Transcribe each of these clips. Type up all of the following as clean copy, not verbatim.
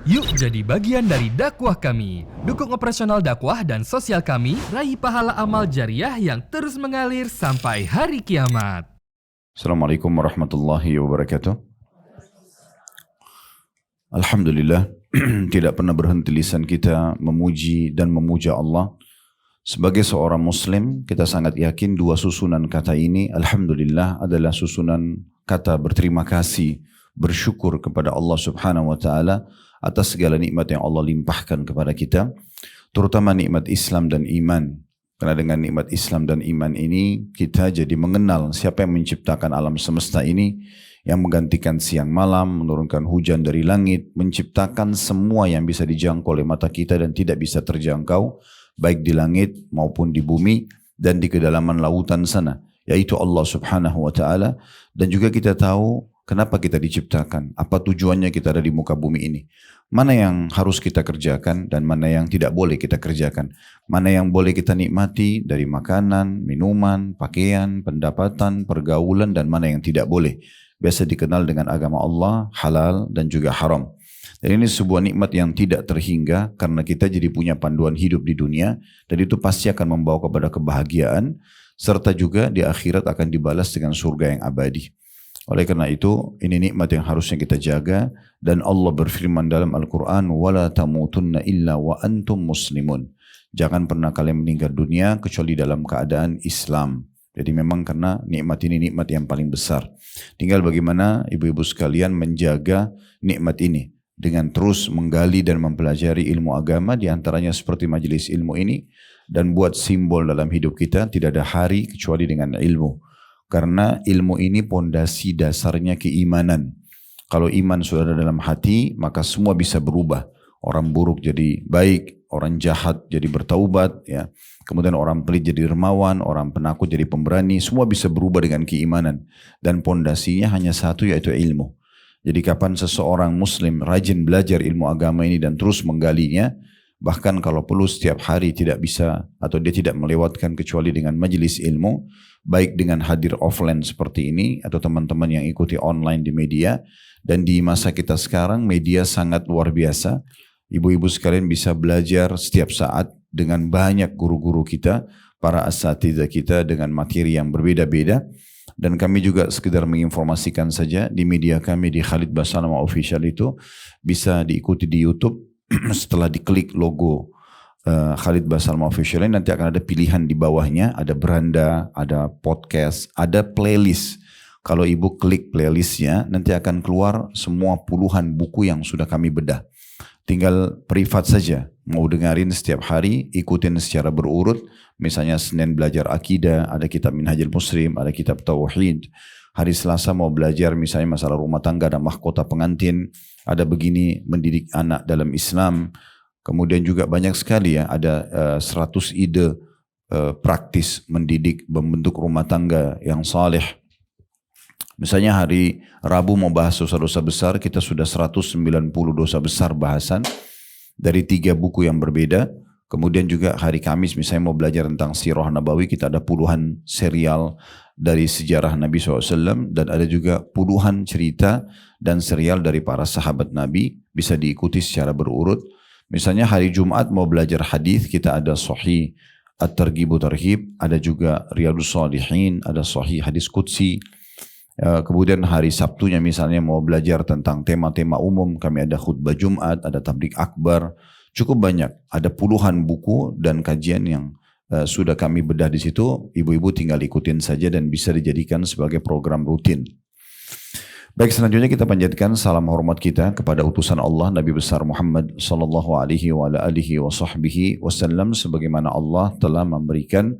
Yuk jadi bagian dari dakwah kami. Dukung operasional dakwah dan sosial kami, raih pahala amal jariah yang terus mengalir sampai hari kiamat. Assalamualaikum warahmatullahi wabarakatuh. Alhamdulillah, tidak pernah berhenti lisan kita memuji dan memuja Allah. Sebagai seorang muslim, kita sangat yakin dua susunan kata ini, Alhamdulillah, adalah susunan kata berterima kasih, bersyukur kepada Allah subhanahu wa ta'ala atas segala nikmat yang Allah limpahkan kepada kita, terutama nikmat Islam dan iman. Karena dengan nikmat Islam dan iman ini, kita jadi mengenal siapa yang menciptakan alam semesta ini, yang menggantikan siang malam, menurunkan hujan dari langit, menciptakan semua yang bisa dijangkau oleh mata kita dan tidak bisa terjangkau, baik di langit maupun di bumi dan di kedalaman lautan sana, yaitu Allah subhanahu wa ta'ala. Dan juga kita tahu kenapa kita diciptakan, apa tujuannya kita ada di muka bumi ini. Mana yang harus kita kerjakan dan mana yang tidak boleh kita kerjakan. Mana yang boleh kita nikmati dari makanan, minuman, pakaian, pendapatan, pergaulan, dan mana yang tidak boleh. Biasa dikenal dengan agama Allah, halal dan juga haram. Dan ini sebuah nikmat yang tidak terhingga karena kita jadi punya panduan hidup di dunia dan itu pasti akan membawa kepada kebahagiaan serta juga di akhirat akan dibalas dengan surga yang abadi. Oleh karena itu, ini nikmat yang harusnya kita jaga dan Allah berfirman dalam Al-Quran, وَلَا تَمُوتُنَّ إِلَّا وَأَنْتُمْ مُسْلِمُونَ. Jangan pernah kalian meninggal dunia kecuali dalam keadaan Islam. Jadi memang karena nikmat ini nikmat yang paling besar. Tinggal bagaimana ibu-ibu sekalian menjaga nikmat ini dengan terus menggali dan mempelajari ilmu agama, diantaranya seperti majelis ilmu ini, dan buat simbol dalam hidup kita, tidak ada hari kecuali dengan ilmu. Karena ilmu ini pondasi dasarnya keimanan. Kalau iman sudah ada dalam hati, maka semua bisa berubah. Orang buruk jadi baik, orang jahat jadi bertaubat, ya. Kemudian orang pelit jadi dermawan, orang penakut jadi pemberani, semua bisa berubah dengan keimanan. Dan pondasinya hanya satu, yaitu ilmu. Jadi kapan seseorang muslim rajin belajar ilmu agama ini dan terus menggalinya, bahkan kalau perlu setiap hari tidak bisa atau dia tidak melewatkan kecuali dengan majelis ilmu, baik dengan hadir offline seperti ini atau teman-teman yang ikuti online di media. Dan di masa kita sekarang media sangat luar biasa. Ibu-ibu sekalian bisa belajar setiap saat dengan banyak guru-guru kita, para asatidzah kita dengan materi yang berbeda-beda. Dan kami juga sekedar menginformasikan saja di media kami di Khalid Basalamah Official itu bisa diikuti di YouTube. Setelah diklik logo Khalid Basalamah Official ini nanti akan ada pilihan di bawahnya, ada beranda, ada podcast, ada playlist. Kalau ibu klik playlistnya nanti akan keluar semua puluhan buku yang sudah kami bedah. Tinggal privat saja, mau dengerin setiap hari, ikutin secara berurut. Misalnya Senin belajar akidah, ada kitab Minhajul Muslim, ada kitab Tauhid. Hari Selasa mau belajar misalnya masalah rumah tangga, ada mahkota pengantin, ada begini mendidik anak dalam Islam. Kemudian juga banyak sekali ya, ada 100 ide praktis mendidik, membentuk rumah tangga yang saleh. Misalnya hari Rabu mau bahas dosa-dosa besar, kita sudah 190 dosa besar bahasan dari 3 buku yang berbeda. Kemudian juga hari Kamis misalnya mau belajar tentang Sirah Nabawi, kita ada puluhan serial dari sejarah Nabi SAW dan ada juga puluhan cerita dan serial dari para sahabat Nabi, bisa diikuti secara berurut. Misalnya hari Jumat mau belajar hadis, kita ada Sahih At-Targhib Tarhib, ada juga Riyadhus Shalihin, ada Sahih Hadis Qudsi. Kemudian hari Sabtunya misalnya mau belajar tentang tema-tema umum, kami ada khutbah Jumat, ada tablik akbar, cukup banyak, ada puluhan buku dan kajian yang sudah kami bedah di situ. Ibu-ibu tinggal ikutin saja dan bisa dijadikan sebagai program rutin. Baik, selanjutnya kita panjatkan salam hormat kita kepada utusan Allah Nabi besar Muhammad sallallahu alaihi wa alihi wasallam, sebagaimana Allah telah memberikan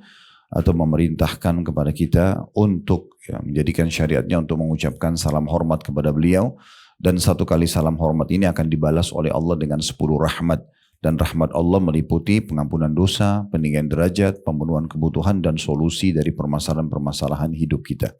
atau memerintahkan kepada kita untuk menjadikan syariatnya untuk mengucapkan salam hormat kepada beliau. Dan 1 kali salam hormat ini akan dibalas oleh Allah dengan 10 rahmat. Dan rahmat Allah meliputi pengampunan dosa, peninggian derajat, pemenuhan kebutuhan, dan solusi dari permasalahan-permasalahan hidup kita.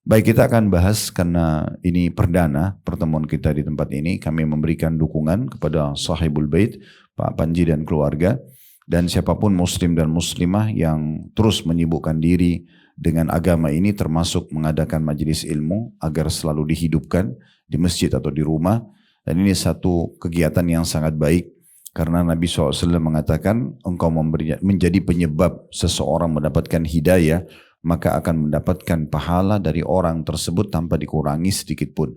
Baik, kita akan bahas karena ini perdana pertemuan kita di tempat ini. Kami memberikan dukungan kepada Sahibul Bait, Pak Panji dan keluarga. Dan siapapun muslim dan muslimah yang terus menyibukkan diri dengan agama ini, termasuk mengadakan majelis ilmu agar selalu dihidupkan di masjid atau di rumah. Dan ini satu kegiatan yang sangat baik karena Nabi SAW mengatakan engkau menjadi penyebab seseorang mendapatkan hidayah, maka akan mendapatkan pahala dari orang tersebut tanpa dikurangi sedikit pun.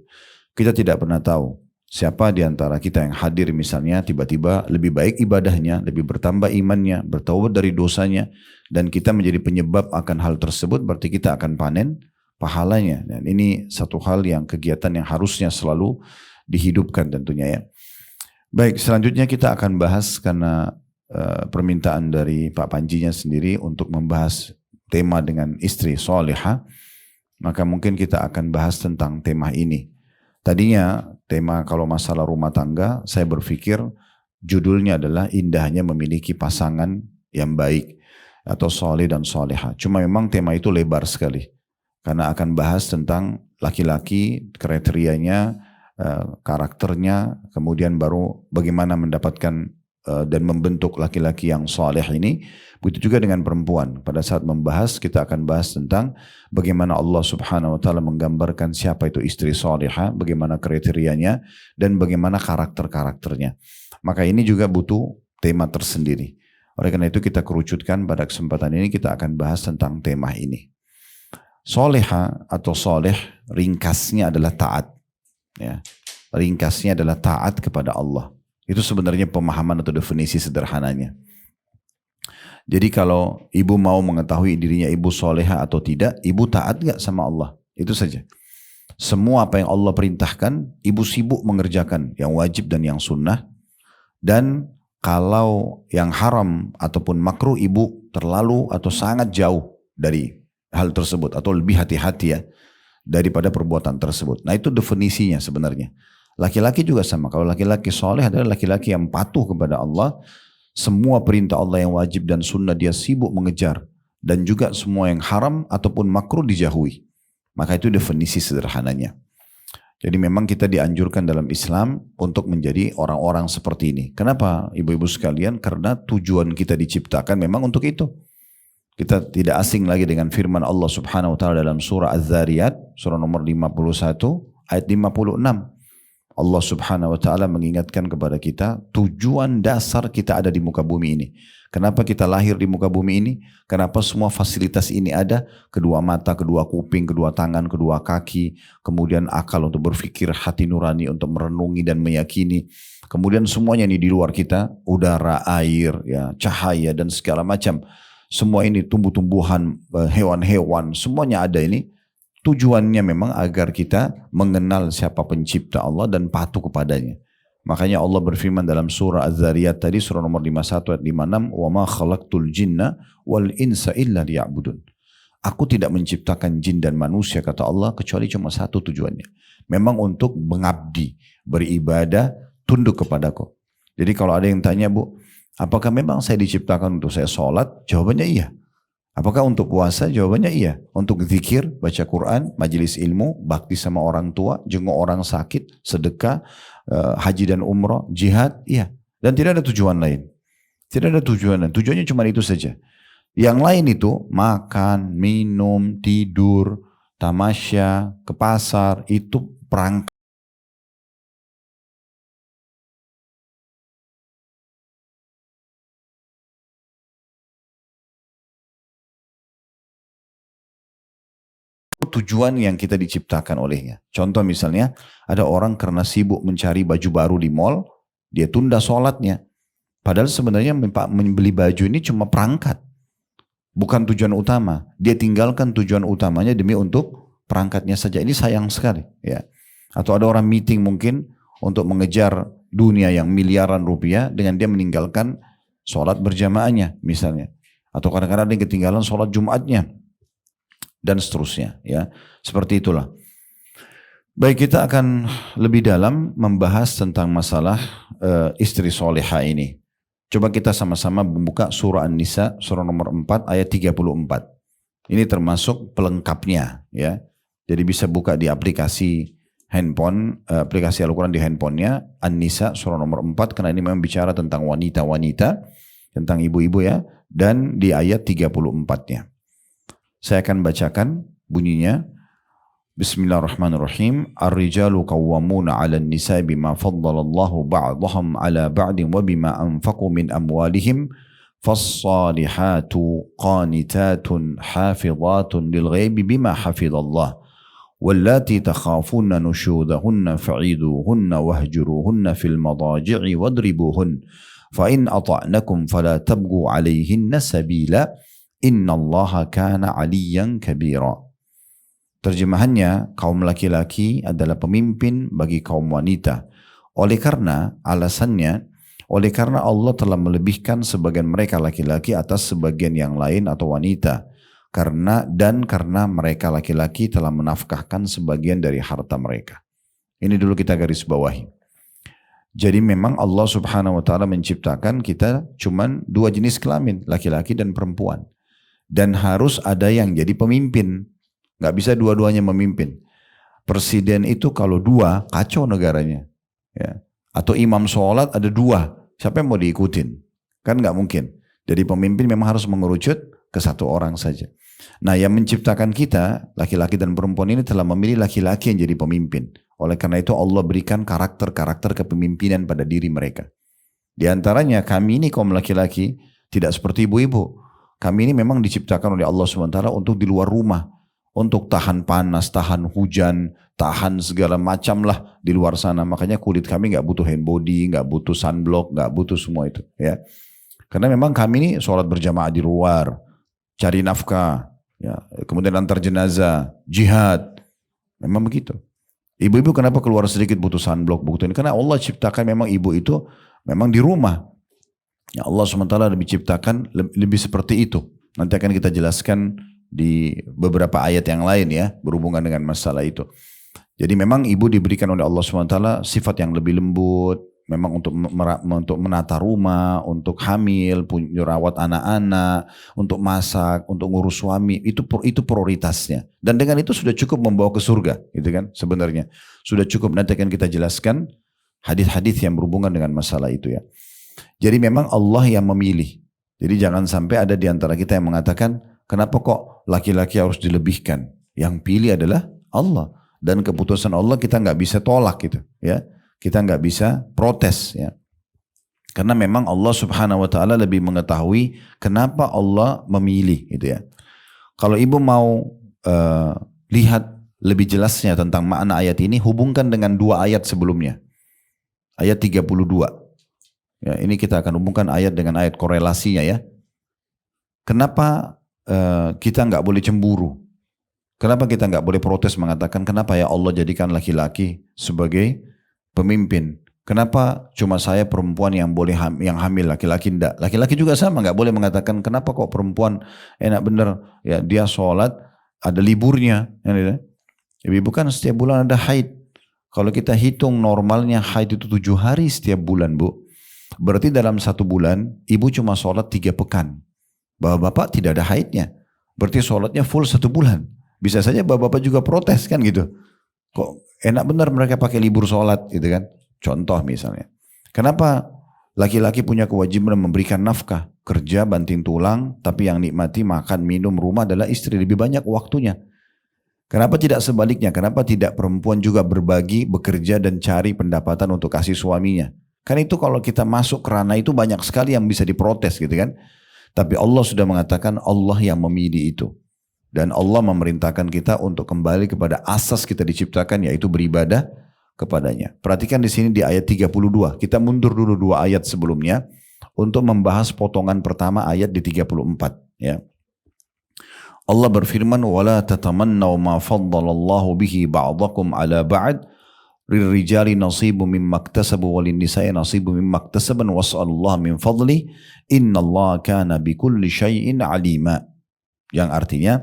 Kita tidak pernah tahu siapa di antara kita yang hadir misalnya tiba-tiba lebih baik ibadahnya, lebih bertambah imannya, bertaubat dari dosanya, dan kita menjadi penyebab akan hal tersebut, berarti kita akan panen pahalanya. Dan ini satu hal yang kegiatan yang harusnya selalu dihidupkan tentunya ya. Baik, selanjutnya kita akan bahas karena permintaan dari Pak Panjinya sendiri untuk membahas tema dengan istri solehah, maka mungkin kita akan bahas tentang tema ini. Tadinya tema kalau masalah rumah tangga, saya berpikir judulnya adalah indahnya memiliki pasangan yang baik atau soleh dan solehah. Cuma memang tema itu lebar sekali karena akan bahas tentang laki-laki, kriterianya, karakternya, kemudian baru bagaimana mendapatkan dan membentuk laki-laki yang soleh ini. Begitu juga dengan perempuan. Pada saat membahas, kita akan bahas tentang bagaimana Allah Subhanahu wa Ta'ala menggambarkan siapa itu istri solehah, bagaimana kriterianya, dan bagaimana karakter-karakternya. Maka ini juga butuh tema tersendiri. Oleh karena itu kita kerucutkan pada kesempatan ini kita akan bahas tentang tema ini. Solehah atau soleh ringkasnya adalah taat. Ya, ringkasnya adalah taat kepada Allah. Itu sebenarnya pemahaman atau definisi sederhananya. Jadi kalau ibu mau mengetahui dirinya ibu soleha atau tidak, ibu taat gak sama Allah? Itu saja. Semua apa yang Allah perintahkan, ibu sibuk mengerjakan yang wajib dan yang sunnah. Dan kalau yang haram ataupun makruh, ibu terlalu atau sangat jauh dari hal tersebut atau lebih hati-hati ya daripada perbuatan tersebut. Nah itu definisinya sebenarnya. Laki-laki juga sama. Kalau laki-laki soleh adalah laki-laki yang patuh kepada Allah. Semua perintah Allah yang wajib dan sunnah dia sibuk mengejar. Dan juga semua yang haram ataupun makruh dijauhi. Maka itu definisi sederhananya. Jadi memang kita dianjurkan dalam Islam untuk menjadi orang-orang seperti ini. Kenapa ibu-ibu sekalian? Karena tujuan kita diciptakan memang untuk itu. Kita tidak asing lagi dengan firman Allah Subhanahu wa Ta'ala dalam surah Az-Zariyat, surah nomor 51, ayat 56. Allah Subhanahu wa Ta'ala mengingatkan kepada kita tujuan dasar kita ada di muka bumi ini. Kenapa kita lahir di muka bumi ini? Kenapa semua fasilitas ini ada? Kedua mata, kedua kuping, kedua tangan, kedua kaki, kemudian akal untuk berpikir, hati nurani untuk merenungi dan meyakini. Kemudian semuanya ini di luar kita, udara, air, ya, cahaya dan segala macam. Semua ini tumbuh-tumbuhan, hewan-hewan, semuanya ada ini. Tujuannya memang agar kita mengenal siapa pencipta Allah dan patuh kepadanya. Makanya Allah berfirman dalam surah Az-Zariyat tadi, surah nomor 51 ayat 56, وَمَا خَلَقْتُ الْجِنَّ وَالْإِنْسَ إِلَّا لِيَعْبُدُونَ. Aku tidak menciptakan jin dan manusia, kata Allah, kecuali cuma satu tujuannya. Memang untuk mengabdi, beribadah, tunduk kepadaku. Jadi kalau ada yang tanya, Bu, apakah memang saya diciptakan untuk saya sholat? Jawabannya iya. Apakah untuk puasa? Jawabannya iya. Untuk zikir, baca Quran, majelis ilmu, bakti sama orang tua, jenguk orang sakit, sedekah, haji dan umrah, jihad, iya. Dan tidak ada tujuan lain. Tidak ada tujuan lain. Tujuannya cuma itu saja. Yang lain itu makan, minum, tidur, tamasya, ke pasar, itu perangkat. Tujuan yang kita diciptakan olehnya. Contoh misalnya, ada orang karena sibuk mencari baju baru di mall, dia tunda sholatnya. Padahal sebenarnya membeli baju ini cuma perangkat. Bukan tujuan utama. Dia tinggalkan tujuan utamanya demi untuk perangkatnya saja. Ini sayang sekali. Ya. Atau ada orang meeting mungkin untuk mengejar dunia yang miliaran rupiah dengan dia meninggalkan sholat berjamaahnya misalnya. Atau kadang-kadang dia ketinggalan sholat Jumatnya. Dan seterusnya, ya, seperti itulah. Baik, kita akan lebih dalam membahas tentang masalah istri soleha ini. Coba kita sama-sama membuka surah An-Nisa, surah nomor 4 ayat 34. Ini termasuk pelengkapnya, ya. Jadi bisa buka di aplikasi handphone, aplikasi Al-Quran di handphonenya, An-Nisa surah nomor 4, karena ini memang bicara tentang wanita-wanita, tentang ibu-ibu ya, dan di ayat 34-nya. Saya akan bacakan bunyinya. Bismillahirrahmanirrahim. Ar-rijalu qawwamuna 'alan nisa'i bima faddalallahu ba'dahum 'ala ba'din wa bima anfaqu min amwalihim. Fas-salihatu qanitatun hafizatun lil ghaibi bima hafizallah. Wallati takhafuna nusyudahunna fa'iduhunna wahjuruhunna fil madaji'i wadribuhun. Fa in ata'nakum fala tabghu 'alayhinna sabila. Innallaha kana 'aliyyan kabira. Terjemahannya, kaum laki-laki adalah pemimpin bagi kaum wanita. Oleh karena Allah telah melebihkan sebagian mereka laki-laki atas sebagian yang lain atau wanita. Karena mereka laki-laki telah menafkahkan sebagian dari harta mereka. Ini dulu kita garis bawahi. Jadi memang Allah subhanahu wa ta'ala menciptakan kita cuman dua jenis kelamin, laki-laki dan perempuan. Dan harus ada yang jadi pemimpin. Gak bisa dua-duanya memimpin. Presiden itu kalau dua, kacau negaranya. Ya. Atau imam sholat ada dua, siapa yang mau diikutin? Kan gak mungkin. Jadi pemimpin memang harus mengerucut ke satu orang saja. Nah, yang menciptakan kita, laki-laki dan perempuan ini telah memilih laki-laki yang jadi pemimpin. Oleh karena itu Allah berikan karakter-karakter kepemimpinan pada diri mereka. Di antaranya kami ini kaum laki-laki tidak seperti ibu-ibu. Kami ini memang diciptakan oleh Allah SWT untuk di luar rumah. Untuk tahan panas, tahan hujan, tahan segala macam lah di luar sana. Makanya kulit kami gak butuh hand body, gak butuh sunblock, gak butuh semua itu. Ya. Karena memang kami ini sholat berjamaah di luar, cari nafkah, ya. Kemudian antar jenazah, jihad. Memang begitu. Ibu-ibu kenapa keluar sedikit butuh sunblock, butuh ini? Karena Allah ciptakan memang ibu itu memang di rumah. Ya, Allah SWT lebih ciptakan lebih seperti itu. Nanti akan kita jelaskan di beberapa ayat yang lain ya, berhubungan dengan masalah itu. Jadi memang ibu diberikan oleh Allah SWT sifat yang lebih lembut, memang untuk menata rumah, untuk hamil, rawat anak-anak, untuk masak, untuk ngurus suami, itu prioritasnya. Dan dengan itu sudah cukup membawa ke surga, gitu kan? Sebenarnya sudah cukup. Nanti akan kita jelaskan hadis-hadis yang berhubungan dengan masalah itu ya. Jadi memang Allah yang memilih. Jadi jangan sampai ada di antara kita yang mengatakan, kenapa kok laki-laki harus dilebihkan? Yang pilih adalah Allah. Dan keputusan Allah kita nggak bisa tolak gitu ya. Kita nggak bisa protes ya. Karena memang Allah subhanahu wa ta'ala lebih mengetahui kenapa Allah memilih gitu ya. Kalau ibu mau lihat lebih jelasnya tentang makna ayat ini, hubungkan dengan dua ayat sebelumnya. Ayat 32. Ya, ini kita akan hubungkan ayat dengan ayat korelasinya ya. Kenapa kita nggak boleh cemburu? Kenapa kita nggak boleh protes mengatakan kenapa ya Allah jadikan laki-laki sebagai pemimpin? Kenapa cuma saya perempuan yang boleh yang hamil, laki-laki enggak? Laki-laki juga sama, nggak boleh mengatakan kenapa kok perempuan enak bener ya dia sholat ada liburnya. Ibu kan setiap bulan ada haid. Kalau kita hitung normalnya haid itu 7 hari setiap bulan bu. Berarti dalam 1 bulan ibu cuma sholat 3 pekan. Bapak-bapak tidak ada haidnya. Berarti sholatnya full 1 bulan. Bisa saja bapak-bapak juga protes kan gitu. Kok enak benar mereka pakai libur sholat gitu kan. Contoh misalnya. Kenapa laki-laki punya kewajiban memberikan nafkah. Kerja banting tulang. Tapi yang nikmati makan, minum, rumah adalah istri. Lebih banyak waktunya. Kenapa tidak sebaliknya? Kenapa tidak perempuan juga berbagi, bekerja dan cari pendapatan untuk kasih suaminya? Kan itu kalau kita masuk ke ranah itu banyak sekali yang bisa diprotes gitu kan. Tapi Allah sudah mengatakan Allah yang memilih itu. Dan Allah memerintahkan kita untuk kembali kepada asas kita diciptakan yaitu beribadah kepadanya. Perhatikan di sini di ayat 32. Kita mundur dulu 2 ayat sebelumnya untuk membahas potongan pertama ayat di 34 ya. Allah berfirman wala tatamannaw ma faddalallahu bihi ba'dakum ala ba'd lirrijali nasibu mimma iktasabu walin nisa'i nasibu mimma iktasaban was'alullaha min fadli innallaha kana bikulli syai'in alima. Yang artinya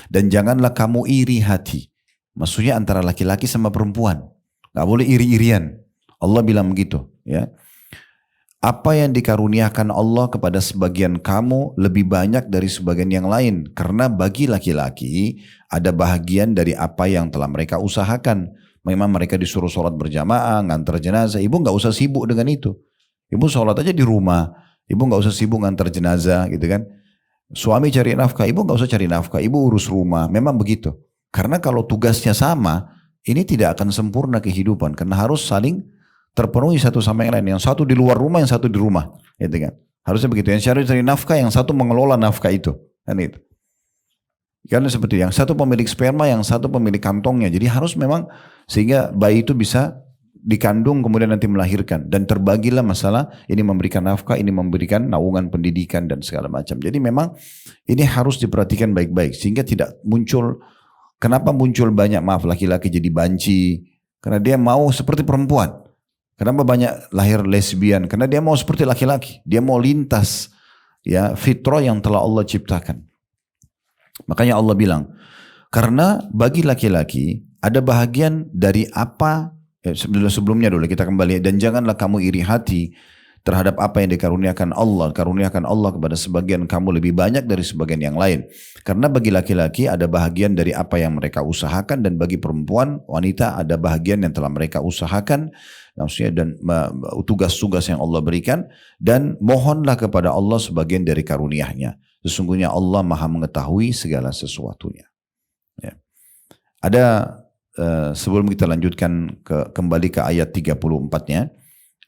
dan janganlah kamu iri hati. Maksudnya antara laki-laki sama perempuan. Gak boleh iri-irian. Allah bilang begitu ya. Apa yang dikaruniakan Allah kepada sebagian kamu lebih banyak dari sebagian yang lain. Karena bagi laki-laki ada bahagian dari apa yang telah mereka usahakan. Memang mereka disuruh sholat berjamaah, ngantar jenazah. Ibu gak usah sibuk dengan itu. Ibu sholat aja di rumah. Ibu gak usah sibuk ngantar jenazah gitu kan. Suami cari nafkah, ibu gak usah cari nafkah. Ibu urus rumah. Memang begitu. Karena kalau tugasnya sama, ini tidak akan sempurna kehidupan. Karena harus saling terpenuhi satu sama yang lain. Yang satu di luar rumah, yang satu di rumah. Gitu kan. Harusnya begitu. Yang cari nafkah, yang satu mengelola nafkah itu. Kan itu. Karena seperti yang satu pemilik sperma, yang satu pemilik kantongnya. Jadi harus memang sehingga bayi itu bisa dikandung kemudian nanti melahirkan. Dan terbagilah masalah ini memberikan nafkah, ini memberikan naungan pendidikan dan segala macam. Jadi memang ini harus diperhatikan baik-baik. Sehingga tidak muncul, kenapa muncul banyak laki-laki jadi banci? Karena dia mau seperti perempuan. Kenapa banyak lahir lesbian? Karena dia mau seperti laki-laki. Dia mau lintas ya fitrah yang telah Allah ciptakan. Makanya Allah bilang, karena bagi laki-laki ada bahagian dari apa, sebelumnya dulu kita kembali, dan janganlah kamu iri hati terhadap apa yang dikaruniakan Allah. Karuniakan Allah kepada sebagian kamu lebih banyak dari sebagian yang lain. Karena bagi laki-laki ada bahagian dari apa yang mereka usahakan, dan bagi perempuan, wanita ada bahagian yang telah mereka usahakan, maksudnya dan tugas-tugas yang Allah berikan, dan mohonlah kepada Allah sebagian dari karunia-Nya. Sesungguhnya Allah Maha mengetahui segala sesuatunya. Ya. Ada sebelum kita lanjutkan kembali ke ayat 34-nya,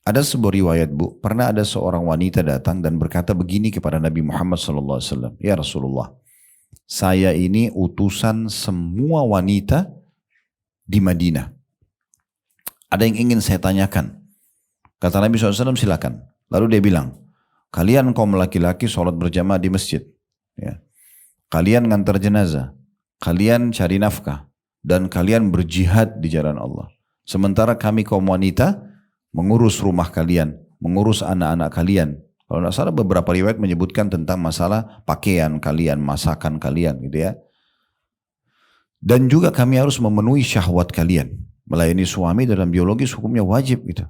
ada sebuah riwayat Bu, pernah ada seorang wanita datang dan berkata begini kepada Nabi Muhammad SAW, ya Rasulullah, saya ini utusan semua wanita di Madinah. Ada yang ingin saya tanyakan. Kata Nabi SAW, silakan. Lalu dia bilang, kalian kaum laki-laki sholat berjamaah di masjid. Ya. Kalian ngantar jenazah. Kalian cari nafkah. Dan kalian berjihad di jalan Allah. Sementara kami kaum wanita mengurus rumah kalian, mengurus anak-anak kalian. Kalau tidak salah beberapa riwayat menyebutkan tentang masalah pakaian kalian, masakan kalian gitu ya. Dan juga kami harus memenuhi syahwat kalian. Melayani suami dalam biologis hukumnya wajib gitu.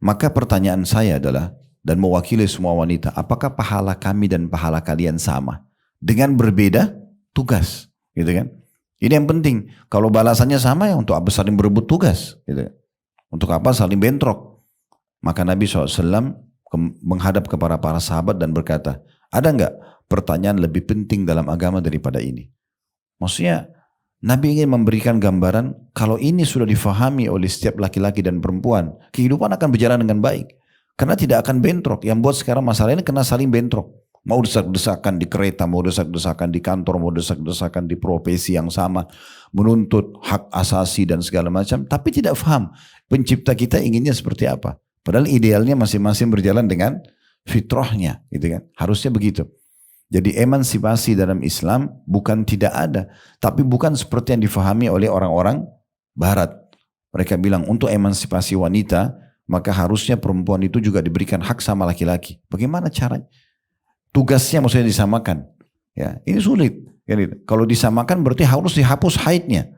Maka pertanyaan saya adalah, dan mewakili semua wanita, apakah pahala kami dan pahala kalian sama? Dengan berbeda tugas gitu kan. Ini yang penting. Kalau balasannya sama ya untuk apa saling berebut tugas gitu. Untuk apa saling bentrok? Maka Nabi SAW menghadap kepada para sahabat dan berkata, ada enggak pertanyaan lebih penting dalam agama daripada ini? Maksudnya Nabi ingin memberikan gambaran kalau ini sudah difahami oleh setiap laki-laki dan perempuan, kehidupan akan berjalan dengan baik. Karena tidak akan bentrok. Yang buat sekarang masalah ini kena saling bentrok. Mau desak-desakan di kereta, mau desak-desakan di kantor, mau desak-desakan di profesi yang sama, menuntut hak asasi dan segala macam, tapi tidak paham pencipta kita inginnya seperti apa. Padahal idealnya masing-masing berjalan dengan fitrahnya, gitu kan? Harusnya begitu. Jadi emansipasi dalam Islam bukan tidak ada, tapi bukan seperti yang difahami oleh orang-orang Barat. Mereka bilang untuk emansipasi wanita, maka harusnya perempuan itu juga diberikan hak sama laki-laki. Bagaimana caranya? Tugasnya maksudnya disamakan. Ya, ini sulit. Kalau disamakan berarti harus dihapus haidnya.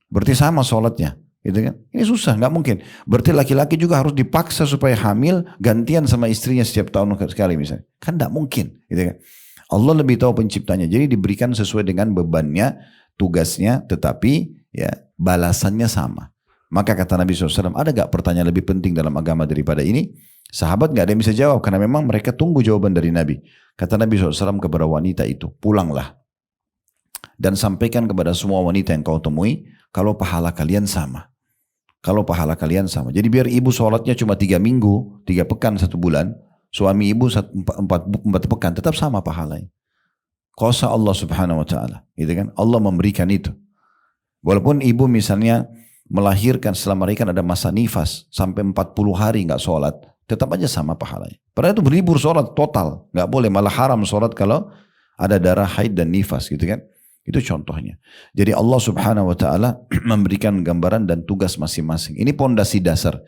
Berarti sama sholatnya. Gitu kan? Ini susah, nggak mungkin. Berarti laki-laki juga harus dipaksa supaya hamil gantian sama istrinya setiap tahun sekali misalnya. Kan nggak mungkin. Gitu kan? Allah lebih tahu penciptanya. Jadi diberikan sesuai dengan bebannya, tugasnya, tetapi ya balasannya sama. Maka kata Nabi SAW, ada gak pertanyaan lebih penting dalam agama daripada ini? Sahabat gak ada yang bisa jawab karena memang mereka tunggu jawaban dari Nabi. Kata Nabi SAW kepada wanita itu, pulanglah dan sampaikan kepada semua wanita yang kau temui kalau pahala kalian sama. Kalau pahala kalian sama. Jadi biar ibu sholatnya cuma 3 minggu, 3 pekan 1 bulan, suami ibu 4 pekan, tetap sama pahalanya. Kuasa Allah Subhanahu Wa Taala, gitu kan? Allah memberikan itu. Walaupun ibu misalnya melahirkan, setelah melahirkan ada masa nifas sampai 40 hari nggak sholat, tetap aja sama pahalanya. Padahal itu berlibur sholat total, nggak boleh, malah haram sholat kalau ada darah haid dan nifas, gitu kan? Itu contohnya. Jadi Allah Subhanahu Wa Taala memberikan gambaran dan tugas masing-masing. Ini pondasi dasar.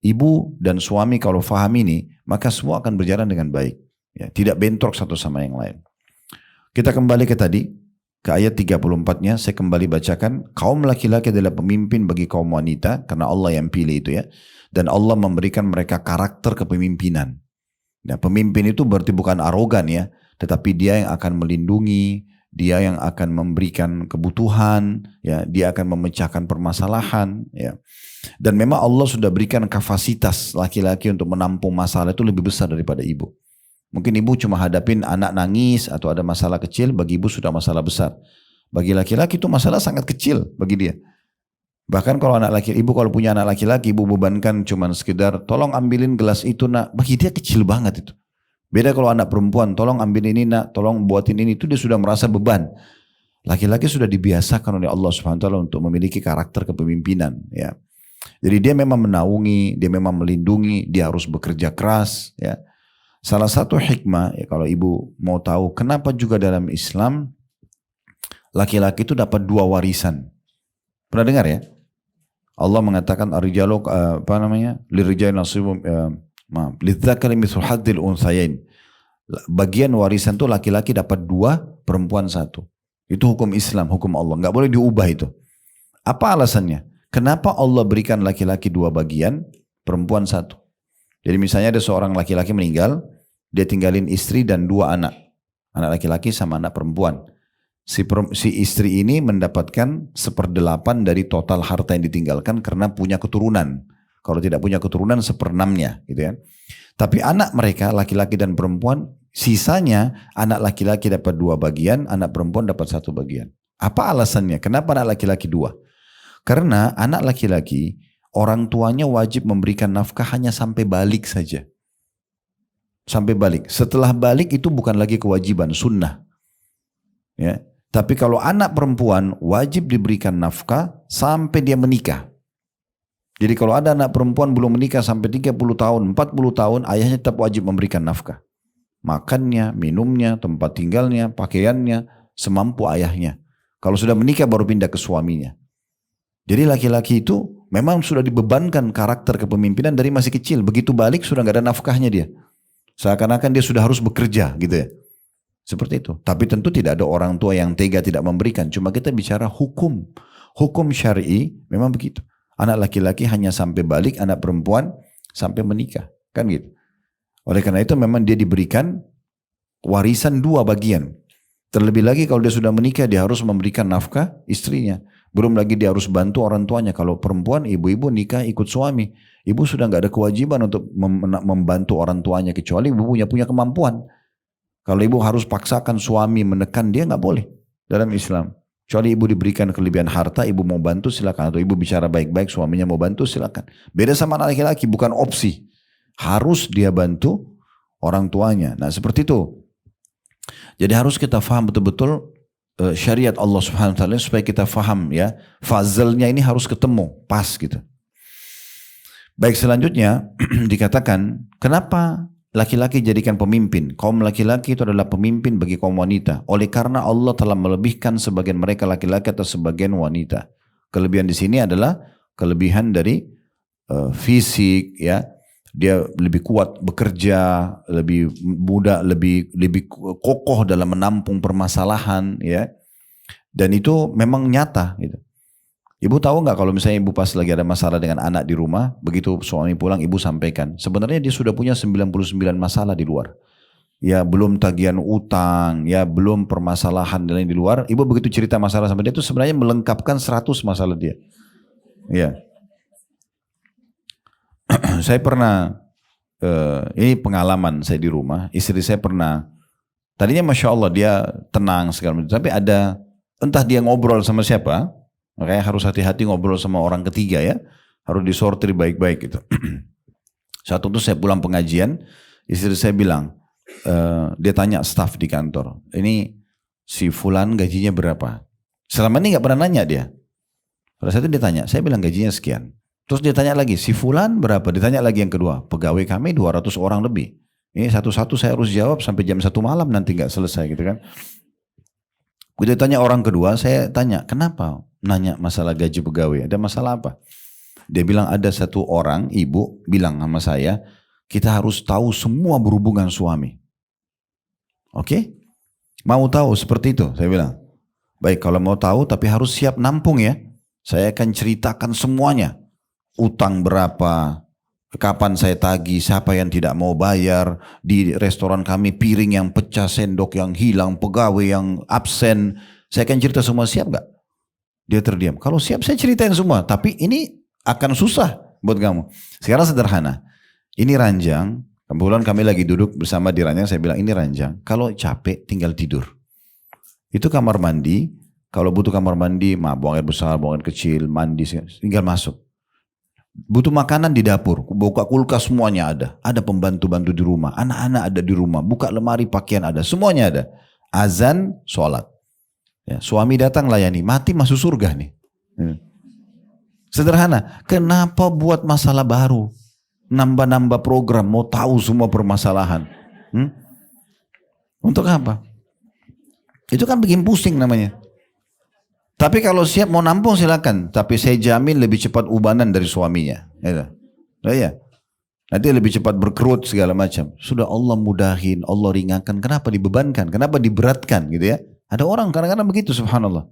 Ibu dan suami kalau faham ini, maka semua akan berjalan dengan baik. Ya, tidak bentrok satu sama yang lain. Kita kembali ke tadi, ke ayat 34-nya, saya kembali bacakan. Kaum laki-laki adalah pemimpin bagi kaum wanita, karena Allah yang pilih itu ya. Dan Allah memberikan mereka karakter kepemimpinan. Nah, pemimpin itu berarti bukan arogan ya, tetapi dia yang akan melindungi, dia yang akan memberikan kebutuhan, ya, dia akan memecahkan permasalahan, ya. Dan memang Allah sudah berikan kapasitas laki-laki untuk menampung masalah itu lebih besar daripada ibu. Mungkin ibu cuma hadapin anak nangis atau ada masalah kecil, bagi ibu sudah masalah besar. Bagi laki-laki itu masalah sangat kecil bagi dia. Bahkan kalau anak laki, ibu kalau punya anak laki-laki, ibu bebankan cuman sekedar tolong ambilin gelas itu nak, bagi dia kecil banget itu. Beda kalau anak perempuan, tolong ambilin ini nak, tolong buatin ini, itu dia sudah merasa beban. Laki-laki sudah dibiasakan oleh Allah Subhanahu wa taala untuk memiliki karakter kepemimpinan, ya. Jadi dia memang menaungi, dia memang melindungi, dia harus bekerja keras, ya. Salah satu hikmah, ya, kalau ibu mau tahu kenapa juga dalam Islam laki-laki itu dapat 2 warisan. Pernah dengar ya? Allah mengatakan ar-rijalu lirijali nasibum lidzakari mithlu hadzil unthayain. Bagian warisan itu laki-laki dapat 2, perempuan 1. Itu hukum Islam, hukum Allah, enggak boleh diubah itu. Apa alasannya? Kenapa Allah berikan laki-laki 2 bagian, perempuan 1? Jadi misalnya ada seorang laki-laki meninggal, dia tinggalin istri dan 2 anak. Anak laki-laki sama anak perempuan. Si istri ini mendapatkan 1/8 dari total harta yang ditinggalkan karena punya keturunan. Kalau tidak punya keturunan 1/6-nya, gitu ya. Tapi anak mereka laki-laki dan perempuan, sisanya anak laki-laki dapat 2 bagian, anak perempuan dapat 1 bagian. Apa alasannya? Kenapa anak laki-laki 2? Karena anak laki-laki orang tuanya wajib memberikan nafkah hanya sampai balik saja. Sampai balik. Setelah balik itu bukan lagi kewajiban, sunnah. Ya. Tapi kalau anak perempuan wajib diberikan nafkah sampai dia menikah. Jadi kalau ada anak perempuan belum menikah sampai 30 tahun, 40 tahun, ayahnya tetap wajib memberikan nafkah. Makannya, minumnya, tempat tinggalnya, pakaiannya, semampu ayahnya. Kalau sudah menikah baru pindah ke suaminya. Jadi laki-laki itu memang sudah dibebankan karakter kepemimpinan dari masih kecil. Begitu balik sudah gak ada nafkahnya dia. Seakan-akan dia sudah harus bekerja gitu ya. Seperti itu. Tapi tentu tidak ada orang tua yang tega tidak memberikan. Cuma kita bicara hukum. Hukum syar'i memang begitu. Anak laki-laki hanya sampai balik, anak perempuan sampai menikah. Kan gitu. Oleh karena itu memang dia diberikan warisan 2 bagian. Terlebih lagi kalau dia sudah menikah, dia harus memberikan nafkah istrinya. Belum lagi dia harus bantu orang tuanya. Kalau perempuan, ibu-ibu nikah ikut suami. Ibu sudah gak ada kewajiban untuk membantu orang tuanya. Kecuali ibu punya kemampuan. Kalau ibu harus paksakan suami menekan dia nggak boleh dalam Islam. Kecuali ibu diberikan kelebihan harta, ibu mau bantu silakan. Atau ibu bicara baik-baik, suaminya mau bantu silakan. Beda sama anak laki-laki, bukan opsi. Harus dia bantu orang tuanya. Nah seperti itu. Jadi harus kita faham betul-betul syariat Allah Subhanahu Wa Taala supaya kita faham ya. Fazlnya ini harus ketemu, pas gitu. Baik, selanjutnya dikatakan kenapa laki-laki jadikan pemimpin. Kaum laki-laki itu adalah pemimpin bagi kaum wanita. Oleh karena Allah telah melebihkan sebagian mereka laki-laki atau sebagian wanita. Kelebihan di sini adalah kelebihan dari fisik, ya. Dia lebih kuat bekerja, lebih mudah, lebih kokoh dalam menampung permasalahan, ya. Dan itu memang nyata, gitu. Ibu tahu nggak kalau misalnya ibu pas lagi ada masalah dengan anak di rumah, begitu suami pulang ibu sampaikan, sebenarnya dia sudah punya 99 masalah di luar. Ya belum tagihan utang, ya belum permasalahan lain di luar. Ibu begitu cerita masalah sama dia itu sebenarnya melengkapkan 100 masalah dia. Ya. Saya pernah, ini pengalaman saya di rumah, istri saya pernah, tadinya Masya Allah dia tenang segala macam, tapi ada, entah dia ngobrol sama siapa, makanya harus hati-hati ngobrol sama orang ketiga ya. Harus disortir baik-baik gitu. Satu itu saya pulang pengajian, istri saya bilang, dia tanya staf di kantor, ini si Fulan gajinya berapa? Selama ini gak pernah nanya dia. Pada saat itu dia tanya, saya bilang gajinya sekian. Terus dia tanya lagi, si Fulan berapa? Ditanya lagi yang kedua, pegawai kami 200 orang lebih. Ini satu-satu saya harus jawab sampai jam 1 malam nanti gak selesai gitu kan. Dia tanya orang kedua, saya tanya, kenapa nanya masalah gaji pegawai? Ada masalah apa? Dia bilang ada satu orang, ibu bilang sama saya, kita harus tahu semua berhubungan suami. Oke? Mau tahu seperti itu? Saya bilang, baik kalau mau tahu tapi harus siap nampung ya. Saya akan ceritakan semuanya. Utang berapa, kapan saya tagih, siapa yang tidak mau bayar, di restoran kami piring yang pecah, sendok yang hilang, pegawai yang absen. Saya akan cerita semua, siap gak? Dia terdiam. Kalau siap saya ceritain semua, tapi ini akan susah buat kamu. Sekarang sederhana. Ini ranjang, kebetulan kami lagi duduk bersama di ranjang, saya bilang ini ranjang. Kalau capek tinggal tidur. Itu kamar mandi, Kalau butuh kamar mandi, buang air besar, buang air kecil, mandi, tinggal masuk. Butuh makanan di dapur, buka kulkas semuanya ada. Ada pembantu-bantu di rumah, anak-anak ada di rumah, buka lemari pakaian ada, semuanya ada. Azan, sholat. Ya, suami datang layani, mati masuk surga nih. Sederhana, kenapa buat masalah baru? Nambah-nambah program, mau tahu semua permasalahan. Untuk apa? Itu kan bikin pusing namanya. Tapi kalau siap mau nampung silakan. Tapi saya jamin lebih cepat ubanan dari suaminya. Ya. Nanti lebih cepat berkerut segala macam. Sudah Allah mudahin, Allah ringankan. Kenapa dibebankan? Kenapa diberatkan gitu ya? Ada orang kadang-kadang begitu subhanallah.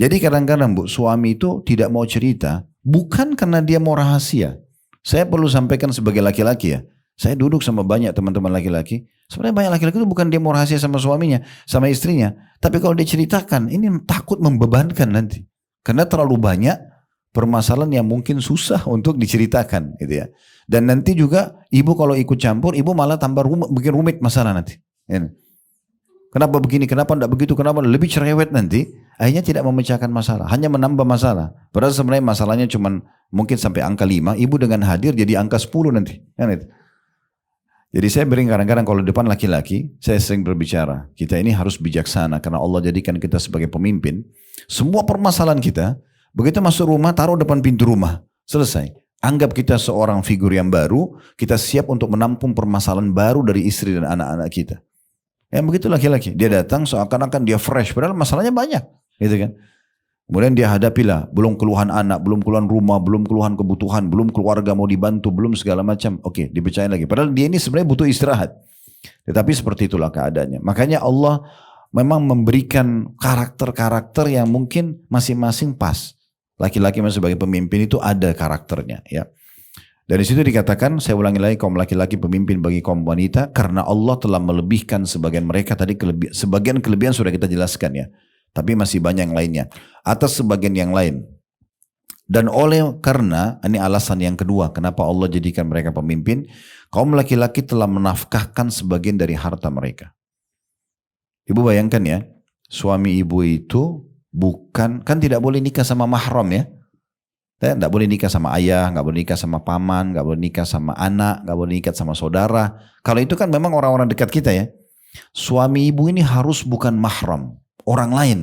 Jadi kadang-kadang Bu, suami itu tidak mau cerita. Bukan karena dia mau rahasia. Saya perlu sampaikan sebagai laki-laki ya. Saya duduk sama banyak teman-teman laki-laki. Sebenarnya banyak laki-laki itu bukan dia mau rahasia sama suaminya, sama istrinya. Tapi kalau dia ceritakan, ini takut membebankan nanti. Karena terlalu banyak permasalahan yang mungkin susah untuk diceritakan gitu ya. Dan nanti juga ibu kalau ikut campur, ibu malah tambah bikin rumit masalah nanti. Kenapa begini, kenapa tidak begitu, kenapa lebih cerewet nanti. Akhirnya tidak memecahkan masalah, hanya menambah masalah. Padahal sebenarnya masalahnya cuma mungkin sampai angka 5, ibu dengan hadir jadi angka 10 nanti. Jadi saya beri kadang-kadang kalau depan laki-laki, saya sering berbicara, kita ini harus bijaksana karena Allah jadikan kita sebagai pemimpin. Semua permasalahan kita, begitu masuk rumah, taruh depan pintu rumah, selesai. Anggap kita seorang figur yang baru, kita siap untuk menampung permasalahan baru dari istri dan anak-anak kita. Yang begitu laki-laki, dia datang seakan-akan dia fresh, padahal masalahnya banyak, gitu kan. Kemudian dia hadapilah, belum keluhan anak, belum keluhan rumah, belum keluhan kebutuhan, belum keluarga mau dibantu, belum segala macam. Oke, dipercayain lagi. Padahal dia ini sebenarnya butuh istirahat. Tetapi seperti itulah keadaannya. Makanya Allah memang memberikan karakter-karakter yang mungkin masing-masing pas. Laki-laki sebagai pemimpin itu ada karakternya. Ya. Dari situ dikatakan, saya ulangi lagi, kaum laki-laki pemimpin bagi kaum wanita, karena Allah telah melebihkan sebagian mereka, tadi sebagian kelebihan sudah kita jelaskan ya. Tapi masih banyak yang lainnya. Atas sebagian yang lain. Dan karena, ini alasan yang kedua, kenapa Allah jadikan mereka pemimpin, kaum laki-laki telah menafkahkan sebagian dari harta mereka. Ibu bayangkan ya, suami ibu itu bukan, kan tidak boleh nikah sama mahram ya. Tidak boleh nikah sama ayah, nggak boleh nikah sama paman, nggak boleh nikah sama anak, nggak boleh nikah sama saudara. Kalau itu kan memang orang-orang dekat kita ya. Suami ibu ini harus bukan mahram, orang lain.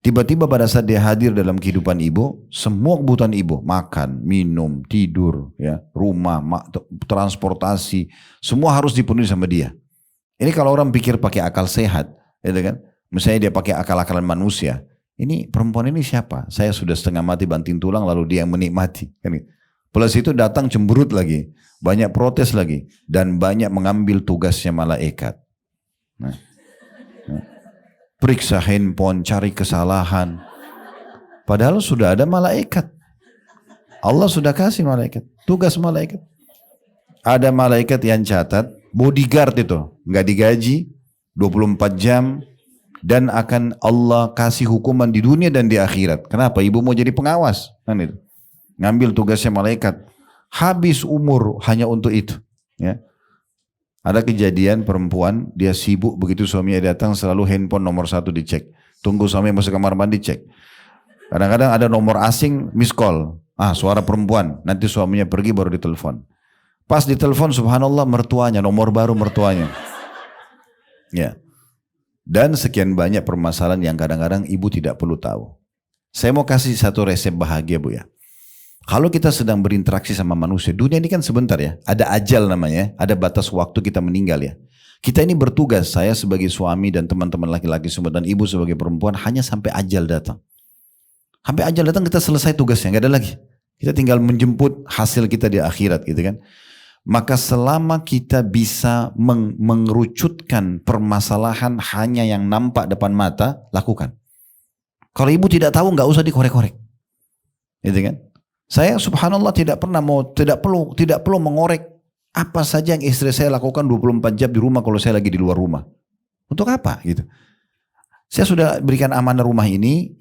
Tiba-tiba pada saat dia hadir dalam kehidupan ibu, semua kebutuhan ibu, makan, minum, tidur, ya, rumah, transportasi, semua harus dipenuhi sama dia. Ini kalau orang pikir pakai akal sehat, gitu kan? Misalnya dia pakai akal-akalan manusia, ini perempuan ini siapa? Saya sudah setengah mati banting tulang lalu dia yang menikmati. Plus itu datang cemberut lagi, banyak protes lagi, dan banyak mengambil tugasnya malaikat. Periksa handphone, cari kesalahan. Padahal sudah ada malaikat. Allah sudah kasih malaikat, tugas malaikat. Ada malaikat yang catat, bodyguard itu, nggak digaji, 24 jam, dan akan Allah kasih hukuman di dunia dan di akhirat. Kenapa? Ibu mau jadi pengawas, kan itu. Ngambil tugasnya malaikat. Habis umur hanya untuk itu. Ya. Ada kejadian perempuan, dia sibuk begitu suaminya datang selalu handphone nomor 1 dicek. Tunggu suami masuk kamar mandi cek. Kadang-kadang ada nomor asing miss call. Suara perempuan. Nanti suaminya pergi baru ditelepon. Pas ditelepon subhanallah mertuanya, nomor baru mertuanya. Ya. Dan sekian banyak permasalahan yang kadang-kadang ibu tidak perlu tahu. Saya mau kasih satu resep bahagia Bu ya. Kalau kita sedang berinteraksi sama manusia, dunia ini kan sebentar ya, ada ajal namanya, ada batas waktu kita meninggal ya. Kita ini bertugas, saya sebagai suami dan teman-teman laki-laki semua dan ibu sebagai perempuan hanya sampai ajal datang. Sampai ajal datang kita selesai tugasnya, nggak ada lagi. Kita tinggal menjemput hasil kita di akhirat gitu kan. Maka selama kita bisa mengerucutkan permasalahan hanya yang nampak depan mata, lakukan. Kalau ibu tidak tahu, nggak usah dikorek-korek, gitu kan? Saya subhanallah tidak perlu mengorek apa saja yang istri saya lakukan 24 jam di rumah kalau saya lagi di luar rumah. Untuk apa gitu? Saya sudah berikan amanah rumah ini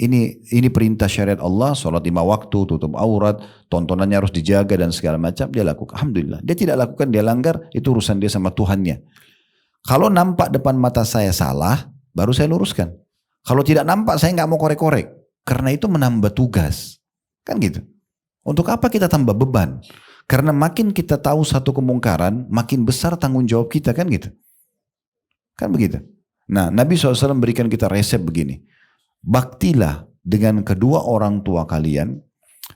perintah syariat Allah, sholat 5 waktu, tutup aurat, tontonannya harus dijaga dan segala macam, dia lakukan. Alhamdulillah. Dia tidak lakukan, dia langgar, itu urusan dia sama Tuhannya. Kalau nampak depan mata saya salah, baru saya luruskan. Kalau tidak nampak saya nggak mau korek-korek. Karena itu menambah tugas. Kan gitu. Untuk apa kita tambah beban? Karena makin kita tahu satu kemungkaran, makin besar tanggung jawab kita, kan gitu. Kan begitu. Nah, Nabi SAW berikan kita resep begini. Baktilah dengan kedua orang tua kalian,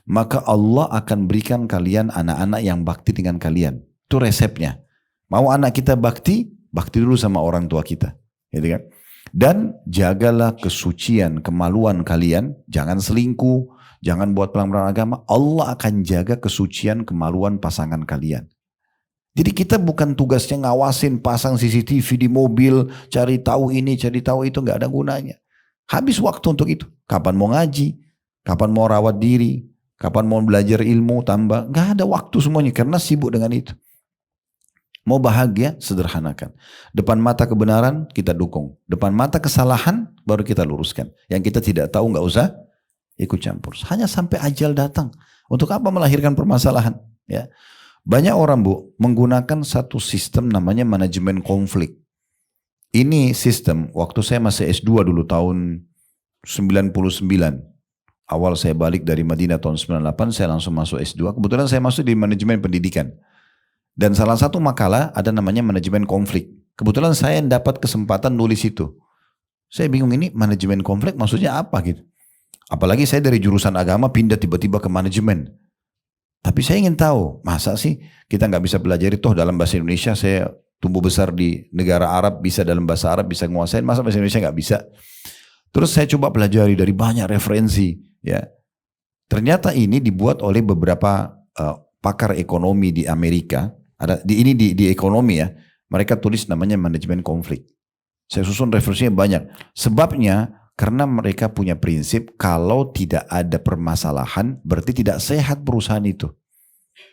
maka Allah akan berikan kalian anak-anak yang bakti dengan kalian. Itu resepnya. Mau anak kita bakti, bakti dulu sama orang tua kita. Gitu kan? Dan jagalah kesucian, kemaluan kalian. Jangan selingkuh, jangan buat pelanggaran agama. Allah akan jaga kesucian, kemaluan pasangan kalian. Jadi kita bukan tugasnya ngawasin, pasang CCTV di mobil, cari tahu ini, cari tahu itu, nggak ada gunanya. Habis waktu untuk itu. Kapan mau ngaji, kapan mau rawat diri, kapan mau belajar ilmu tambah, nggak ada waktu semuanya karena sibuk dengan itu. Mau bahagia, sederhanakan. Depan mata kebenaran, kita dukung. Depan mata kesalahan, baru kita luruskan. Yang kita tidak tahu, nggak usah ikut campur. Hanya sampai ajal datang. Untuk apa melahirkan permasalahan? Ya. Banyak orang, Bu, menggunakan satu sistem namanya manajemen konflik. Ini sistem, waktu saya masih S2 dulu, tahun 99. Awal saya balik dari Madinah tahun 98, saya langsung masuk S2. Kebetulan saya masuk di manajemen pendidikan. Dan salah satu makalah ada namanya manajemen konflik. Kebetulan saya dapat kesempatan nulis itu. Saya bingung, ini manajemen konflik maksudnya apa gitu. Apalagi saya dari jurusan agama pindah tiba-tiba ke manajemen. Tapi saya ingin tahu, masa sih kita nggak bisa pelajari toh dalam bahasa Indonesia, saya tumbuh besar di negara Arab, bisa dalam bahasa Arab, bisa nguasain, masa bahasa Indonesia nggak bisa. Terus saya coba pelajari dari banyak referensi. Ya, ternyata ini dibuat oleh beberapa pakar ekonomi di Amerika. Ada di ekonomi ya, mereka tulis namanya manajemen konflik. Saya susun referensinya banyak. Sebabnya karena mereka punya prinsip kalau tidak ada permasalahan berarti tidak sehat perusahaan itu.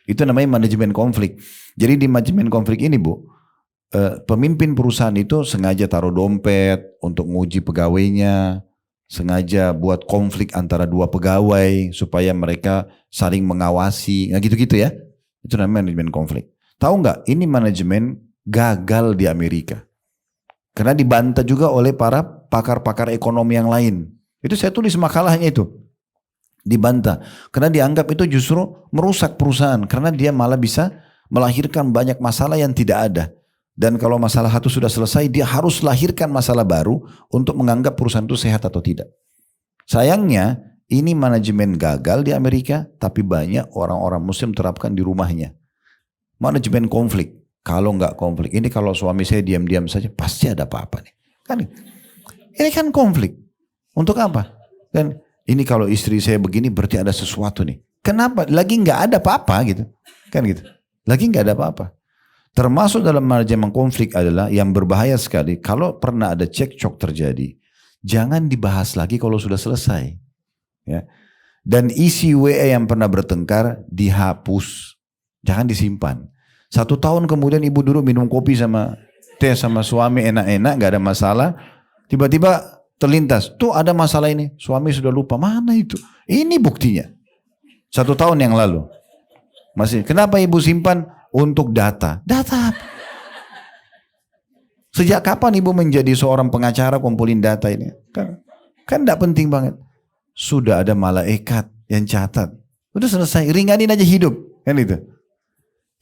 Itu namanya manajemen konflik. Jadi di manajemen konflik ini, Bu, pemimpin perusahaan itu sengaja taruh dompet untuk nguji pegawainya, sengaja buat konflik antara dua pegawai supaya mereka saling mengawasi, nggak gitu-gitu ya. Itu namanya manajemen konflik. Tahu nggak? Ini manajemen gagal di Amerika. Karena dibantah juga oleh para pakar-pakar ekonomi yang lain. Itu saya tulis makalahnya itu. Dibantah. Karena dianggap itu justru merusak perusahaan. Karena dia malah bisa melahirkan banyak masalah yang tidak ada. Dan kalau masalah itu sudah selesai, dia harus lahirkan masalah baru untuk menganggap perusahaan itu sehat atau tidak. Sayangnya, ini manajemen gagal di Amerika, tapi banyak orang-orang muslim terapkan di rumahnya. Manajemen konflik. Kalau nggak konflik, ini kalau suami saya diam-diam saja, pasti ada apa-apa nih. Kan ini kan konflik. Untuk apa? Dan ini kalau istri saya begini berarti ada sesuatu nih. Kenapa? Lagi nggak ada apa-apa gitu. Kan gitu. Lagi nggak ada apa-apa. Termasuk dalam manajemen konflik adalah yang berbahaya sekali. Kalau pernah ada cekcok terjadi, jangan dibahas lagi kalau sudah selesai. Ya. Dan isi WA yang pernah bertengkar dihapus. Jangan disimpan. 1 tahun kemudian ibu dulu minum kopi sama teh sama suami enak-enak, gak ada masalah. Tiba-tiba terlintas, tuh ada masalah ini. Suami sudah lupa, mana itu? Ini buktinya. 1 tahun yang lalu. Masih, kenapa ibu simpan? Untuk data. Data. Sejak kapan ibu menjadi seorang pengacara kumpulin data ini? Kan gak penting banget. Sudah ada malaikat yang catat. Udah selesai, ringanin aja hidup. Kan itu.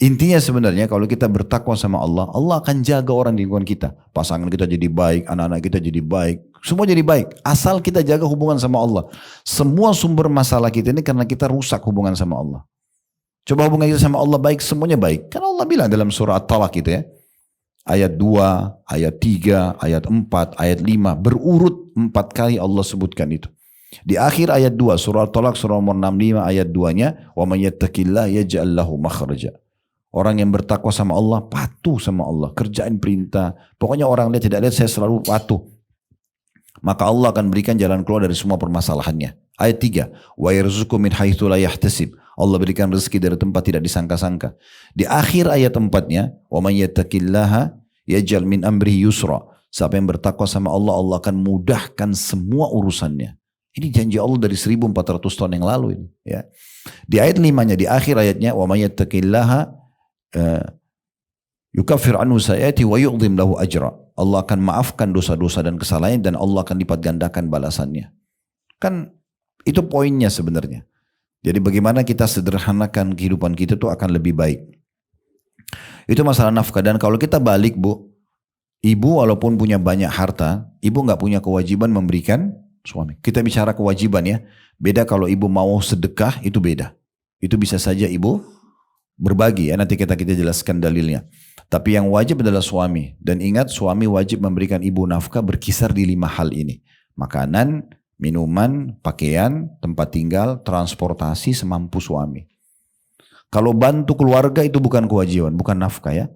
Intinya sebenarnya kalau kita bertakwa sama Allah, Allah akan jaga orang di lingkungan kita. Pasangan kita jadi baik, anak-anak kita jadi baik. Semua jadi baik. Asal kita jaga hubungan sama Allah. Semua sumber masalah kita ini karena kita rusak hubungan sama Allah. Coba hubungan kita sama Allah baik, semuanya baik. Kan Allah bilang dalam surah At-Talaq gitu ya. Ayat 2, ayat 3, ayat 4, ayat 5. Berurut 4 kali Allah sebutkan itu. Di akhir ayat 2, surah At-Talaq, surah nomor 65 ayat 2-nya. وَمَنْ يَتَّقِ اللَّهَ يَجْعَلْ لَهُ مَخْرَجًا. Orang yang bertakwa sama Allah, patuh sama Allah, kerjain perintah. Pokoknya orang lihat tidak lihat, saya selalu patuh. Maka Allah akan berikan jalan keluar dari semua permasalahannya. Ayat 3, wa yarzuqhu min haitsu la yahtasib. Allah berikan rezeki dari tempat tidak disangka-sangka. Di akhir ayat 4-nya, wa man yattaqillaha yaj'al min amrihi yusra. Siapa yang bertakwa sama Allah, Allah akan mudahkan semua urusannya. Ini janji Allah dari 1400 tahun yang lalu ini, ya. Di ayat 5-nya, di akhir ayatnya, wa man yattaqillaha yukaffir anhu sayyi'ati wa yu'dhim lahu ajra. Allah akan maafkan dosa-dosa dan kesalahan dan Allah akan lipat gandakan balasannya. Kan itu poinnya sebenarnya. Jadi bagaimana kita sederhanakan kehidupan kita itu akan lebih baik. Itu masalah nafkah. Dan kalau kita balik Bu, ibu walaupun punya banyak harta, ibu nggak punya kewajiban memberikan suami. Kita bicara kewajiban ya. Beda kalau ibu mau sedekah, itu beda. Itu bisa saja ibu berbagi ya, nanti kita jelaskan dalilnya. Tapi yang wajib adalah suami. Dan ingat, suami wajib memberikan ibu nafkah berkisar di 5 hal ini. Makanan, minuman, pakaian, tempat tinggal, transportasi semampu suami. Kalau bantu keluarga itu bukan kewajiban, bukan nafkah ya.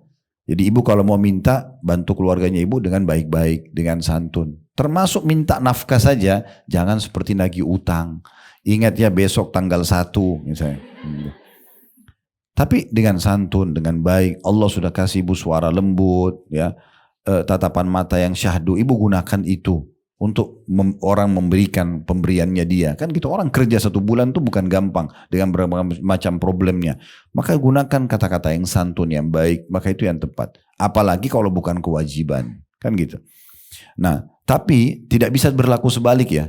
Jadi ibu kalau mau minta, bantu keluarganya ibu dengan baik-baik, dengan santun. Termasuk minta nafkah saja, jangan seperti nagih utang. Ingat ya besok tanggal 1 misalnya. Tapi dengan santun, dengan baik. Allah sudah kasih ibu suara lembut, ya, tatapan mata yang syahdu. Ibu gunakan itu untuk orang memberikan pemberiannya dia. Kan gitu, orang kerja 1 bulan tuh bukan gampang dengan berbagai macam problemnya. Maka gunakan kata-kata yang santun, yang baik. Maka itu yang tepat. Apalagi kalau bukan kewajiban. Kan gitu. Nah, tapi tidak bisa berlaku sebalik ya.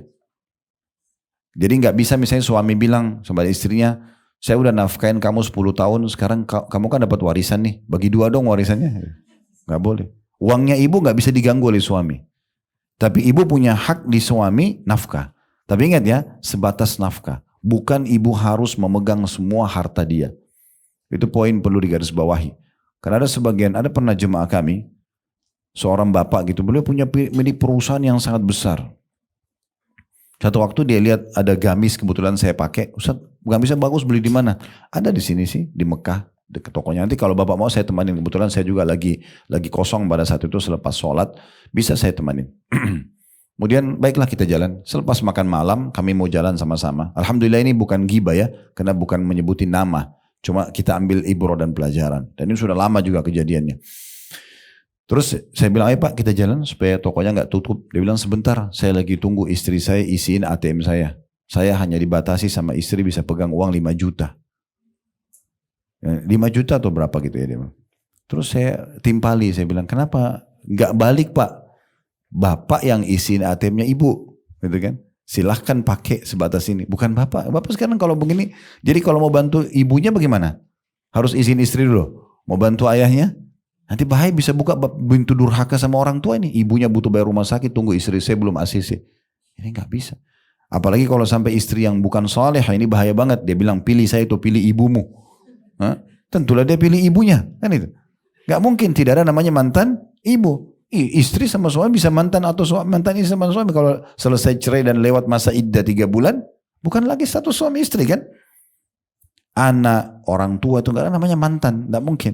Jadi nggak bisa misalnya suami bilang sama istrinya, saya udah nafkain kamu 10 tahun, sekarang kamu kan dapat warisan nih, bagi 2 dong warisannya. Nggak boleh. Uangnya ibu nggak bisa diganggu oleh suami. Tapi ibu punya hak di suami nafkah. Tapi ingat ya, sebatas nafkah. Bukan ibu harus memegang semua harta dia. Itu poin perlu digarisbawahi. Karena ada pernah jemaah kami, seorang bapak gitu, beliau punya milik perusahaan yang sangat besar. Satu waktu dia lihat ada gamis, kebetulan saya pakai. Ustaz, gamisnya bagus, beli di mana? Ada di sini sih, di Mekah, dekat tokonya. Nanti kalau bapak mau saya temanin. Kebetulan saya juga lagi kosong pada saat itu selepas sholat, bisa saya temanin. Kemudian baiklah kita jalan. Selepas makan malam kami mau jalan sama-sama. Alhamdulillah ini bukan ghibah ya, karena bukan menyebutin nama. Cuma kita ambil ibrah dan pelajaran. Dan ini sudah lama juga kejadiannya. Terus saya bilang, ayo Pak kita jalan supaya tokonya nggak tutup. Dia bilang sebentar, saya lagi tunggu istri saya isiin ATM saya. Saya hanya dibatasi sama istri bisa pegang uang 5 juta. 5 juta atau berapa gitu ya dia. Terus saya timpali, saya bilang kenapa nggak balik Pak? Bapak yang isiin ATM-nya ibu, gitu kan? Silahkan pakai sebatas ini. Bukan bapak. Bapak sekarang kalau begini, jadi kalau mau bantu ibunya bagaimana? Harus izin istri dulu. Mau bantu ayahnya? Nanti bahaya bisa buka pintu durhaka sama orang tua ini. Ibunya butuh bayar rumah sakit, tunggu istri saya belum ACC. Ini nggak bisa. Apalagi kalau sampai istri yang bukan saleh, ini bahaya banget. Dia bilang pilih saya itu, pilih ibumu. Hah? Tentulah dia pilih ibunya. Kan itu. Nggak mungkin tidak ada namanya mantan ibu. Istri sama suami bisa mantan atau mantan istri sama suami. Kalau selesai cerai dan lewat masa iddah 3 bulan, bukan lagi satu suami istri kan. Anak, orang tua itu nggak ada namanya mantan. Nggak mungkin.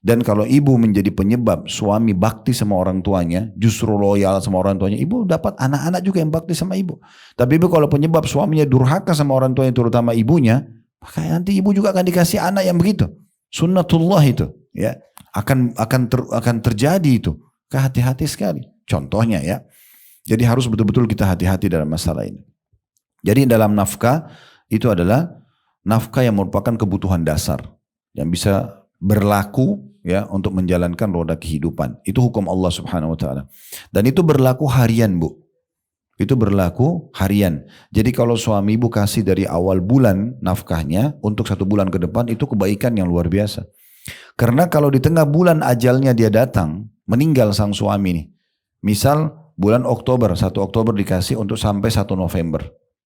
Dan kalau ibu menjadi penyebab suami bakti sama orang tuanya, justru loyal sama orang tuanya, ibu dapat anak-anak juga yang bakti sama ibu. Tapi ibu kalau penyebab suaminya durhaka sama orang tuanya, terutama ibunya, maka nanti ibu juga akan dikasih anak yang begitu. Sunnatullah itu, ya akan terjadi itu. Hati-hati sekali. Contohnya ya. Jadi harus betul-betul kita hati-hati dalam masalah ini. Jadi dalam nafkah itu adalah nafkah yang merupakan kebutuhan dasar yang bisa berlaku ya untuk menjalankan roda kehidupan. Itu hukum Allah Subhanahu wa taala. Dan itu berlaku harian, Bu. Itu berlaku harian. Jadi kalau suami ibu kasih dari awal bulan nafkahnya untuk 1 bulan ke depan, itu kebaikan yang luar biasa. Karena kalau di tengah bulan ajalnya dia datang, meninggal sang suami nih. Misal bulan Oktober, 1 Oktober dikasih untuk sampai 1 November.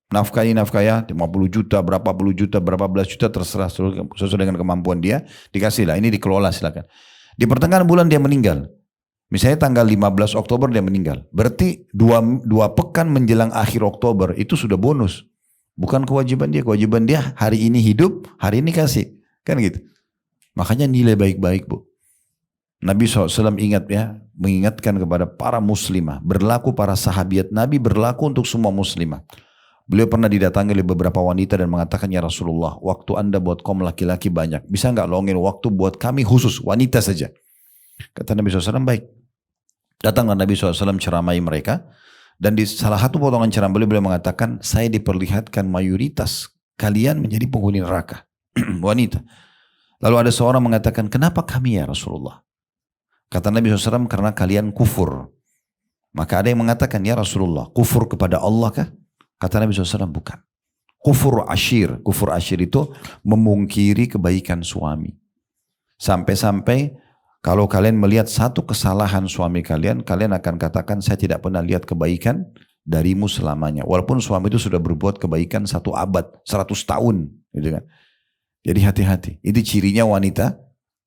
Nafkah ya 50 juta, berapa puluh juta, berapa belas juta terserah sesuai dengan kemampuan dia, dikasihlah, ini dikelola silakan. Di pertengahan bulan dia meninggal. Misalnya tanggal 15 Oktober dia meninggal. Berarti 2 pekan menjelang akhir Oktober itu sudah bonus. Bukan kewajiban dia hari ini hidup, hari ini kasih. Kan gitu. Makanya nilai baik-baik, Bu. Nabi SAW mengingatkan kepada para muslimah. Berlaku para sahabiat Nabi, berlaku untuk semua muslimah. Beliau pernah didatangi oleh beberapa wanita dan mengatakan, ya Rasulullah, waktu Anda buat kaum laki-laki banyak. Bisa nggak luangin waktu buat kami khusus, wanita saja? Kata Nabi SAW, baik. Datanglah Nabi SAW ceramai mereka. Dan di salah satu potongan ceramah beliau mengatakan, saya diperlihatkan mayoritas kalian menjadi penghuni neraka. Wanita. Lalu ada seorang mengatakan, kenapa kami ya Rasulullah? Kata Nabi SAW, karena kalian kufur. Maka ada yang mengatakan, ya Rasulullah, kufur kepada Allah kah? Kata Nabi SAW, bukan. Kufur ashir. Kufur ashir itu memungkiri kebaikan suami. Sampai-sampai kalau kalian melihat satu kesalahan suami kalian, kalian akan katakan, saya tidak pernah lihat kebaikan darimu selamanya. Walaupun suami itu sudah berbuat kebaikan 1 abad, 100 tahun. Gitu kan. Jadi hati-hati. Itu cirinya wanita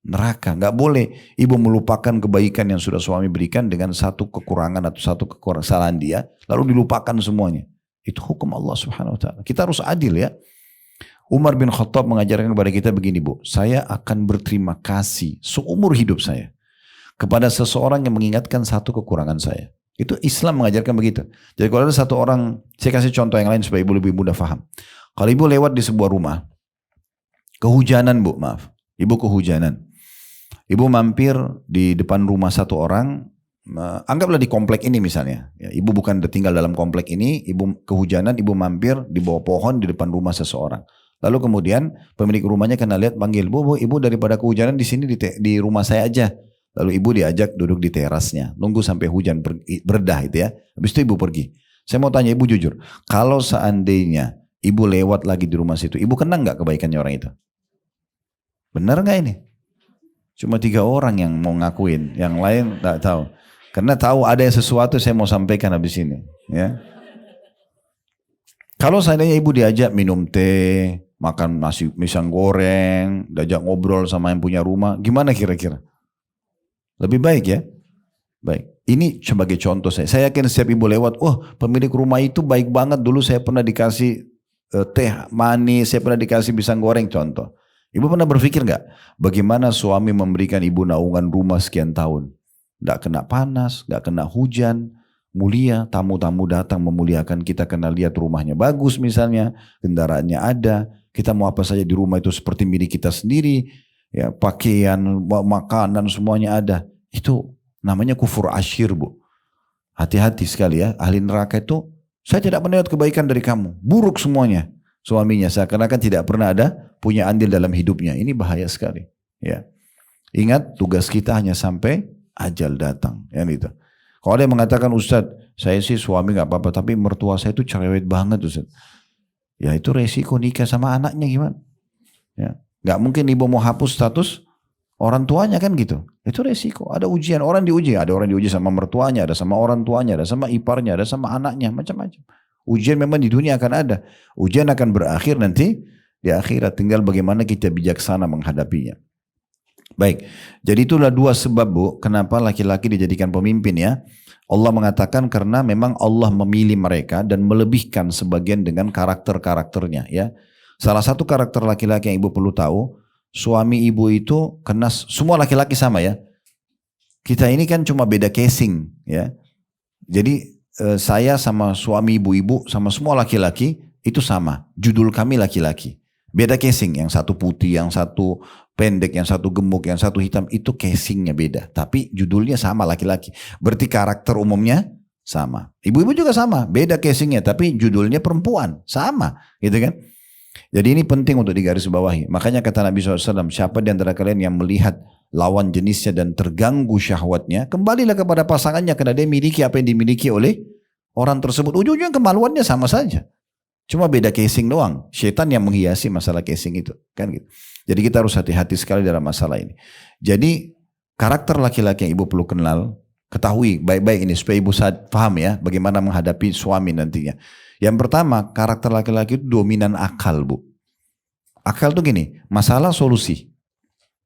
neraka. Nggak boleh ibu melupakan kebaikan yang sudah suami berikan dengan satu kekurangan atau satu kesalahan dia, lalu dilupakan semuanya. Itu hukum Allah Subhanahu Wa Taala. Kita harus adil ya. Umar bin Khattab mengajarkan kepada kita begini, Bu, saya akan berterima kasih seumur hidup saya kepada seseorang yang mengingatkan satu kekurangan saya. Itu Islam mengajarkan begitu. Jadi kalau ada satu orang, saya kasih contoh yang lain supaya ibu lebih mudah paham. Kalau ibu lewat di sebuah rumah, kehujanan, Bu, maaf, ibu kehujanan. Ibu mampir di depan rumah satu orang, anggaplah di komplek ini misalnya. Ya, ibu bukan tinggal dalam komplek ini, ibu kehujanan, ibu mampir di bawah pohon di depan rumah seseorang. Lalu kemudian pemilik rumahnya kena lihat, panggil, bu, ibu daripada kehujanan di sini di rumah saya aja. Lalu ibu diajak duduk di terasnya, nunggu sampai hujan berdah itu ya. Habis itu ibu pergi. Saya mau tanya ibu jujur, kalau seandainya ibu lewat lagi di rumah situ, ibu kenang nggak kebaikannya orang itu? Benar nggak ini? Cuma 3 orang yang mau ngakuin, yang lain tak tahu. Karena tahu ada sesuatu saya mau sampaikan habis ini. Ya. Kalau seandainya ibu diajak minum teh, makan nasi pisang goreng, diajak ngobrol sama yang punya rumah, gimana kira-kira? Lebih baik ya? Baik. Ini sebagai contoh saya. Saya yakin setiap ibu lewat, pemilik rumah itu baik banget, dulu saya pernah dikasih teh manis, saya pernah dikasih pisang goreng, contoh. Ibu pernah berpikir nggak bagaimana suami memberikan ibu naungan rumah sekian tahun? Nggak kena panas, nggak kena hujan, mulia, tamu-tamu datang memuliakan kita karena lihat rumahnya bagus misalnya, kendaraannya ada, kita mau apa saja di rumah itu seperti milik kita sendiri, ya pakaian, makanan semuanya ada. Itu namanya kufur asyir, Bu. Hati-hati sekali ya, ahli neraka itu, saya tidak pernah lihat kebaikan dari kamu, buruk semuanya. Suaminya seakan-akan tidak pernah ada punya andil dalam hidupnya. Ini bahaya sekali. Ya, ingat tugas kita hanya sampai ajal datang. Ya, gitu. Kalau ada yang mengatakan, Ustadz, saya sih suami nggak apa-apa, tapi mertua saya itu cerewet banget, Ustadz. Ya itu resiko nikah sama anaknya gimana? Ya, nggak mungkin ibu mau hapus status orang tuanya kan gitu. Itu resiko. Ada ujian, orang diuji. Ada orang diuji sama mertuanya, ada sama orang tuanya, ada sama iparnya, ada sama anaknya, macam-macam. Ujian memang di dunia akan ada. Ujian akan berakhir nanti di akhirat. Tinggal bagaimana kita bijaksana menghadapinya. Baik. Jadi itulah 2 sebab, Bu, kenapa laki-laki dijadikan pemimpin ya. Allah mengatakan karena memang Allah memilih mereka dan melebihkan sebagian dengan karakter-karakternya ya. Salah satu karakter laki-laki yang ibu perlu tahu, suami ibu itu karena semua laki-laki sama ya. Kita ini kan cuma beda casing ya. Jadi saya sama suami ibu-ibu sama semua laki-laki itu sama. Judul kami laki-laki. Beda casing, yang satu putih, yang satu pendek, yang satu gemuk, yang satu hitam, itu casingnya beda. Tapi judulnya sama laki-laki. Berarti karakter umumnya sama. Ibu-ibu juga sama, beda casingnya, tapi judulnya perempuan, sama, gitu kan? Jadi ini penting untuk digarisbawahi. Makanya kata Nabi SAW, siapa di antara kalian yang melihat lawan jenisnya dan terganggu syahwatnya, kembalilah kepada pasangannya karena dia miliki apa yang dimiliki oleh orang tersebut. Ujung-ujungnya kemaluannya sama saja. Cuma beda casing doang. Syaitan yang menghiasi masalah casing itu. Kan gitu. Jadi kita harus hati-hati sekali dalam masalah ini. Jadi karakter laki-laki yang ibu perlu kenal, ketahui baik-baik ini supaya ibu paham ya bagaimana menghadapi suami nantinya. Yang pertama, karakter laki-laki itu dominan akal, Bu. Akal tuh gini, masalah solusi.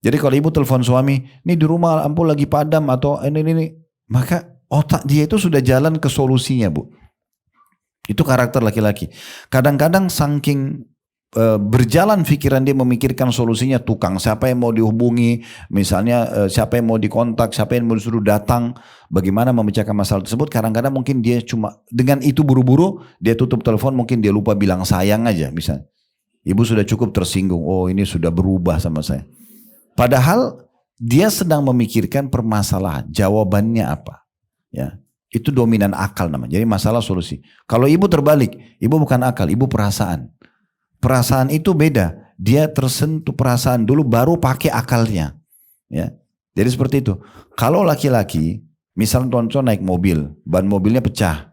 Jadi kalau ibu telepon suami, ini di rumah lampu lagi padam atau ini, maka otak dia itu sudah jalan ke solusinya, Bu. Itu karakter laki-laki. Kadang-kadang saking berjalan pikiran dia memikirkan solusinya, tukang siapa yang mau dihubungi, misalnya siapa yang mau dikontak, siapa yang mau disuruh datang, bagaimana memecahkan masalah tersebut. Kadang-kadang mungkin dia cuma dengan itu buru-buru dia tutup telepon, mungkin dia lupa bilang sayang aja misalnya. Ibu sudah cukup tersinggung, oh ini sudah berubah sama saya. Padahal dia sedang memikirkan permasalahan, jawabannya apa. Ya, itu dominan akal namanya. Jadi masalah solusi. Kalau ibu terbalik, ibu bukan akal, ibu perasaan. Perasaan itu beda. Dia tersentuh perasaan dulu baru pakai akalnya. Ya. Jadi seperti itu. Kalau laki-laki, misalnya contoh naik mobil, ban mobilnya pecah,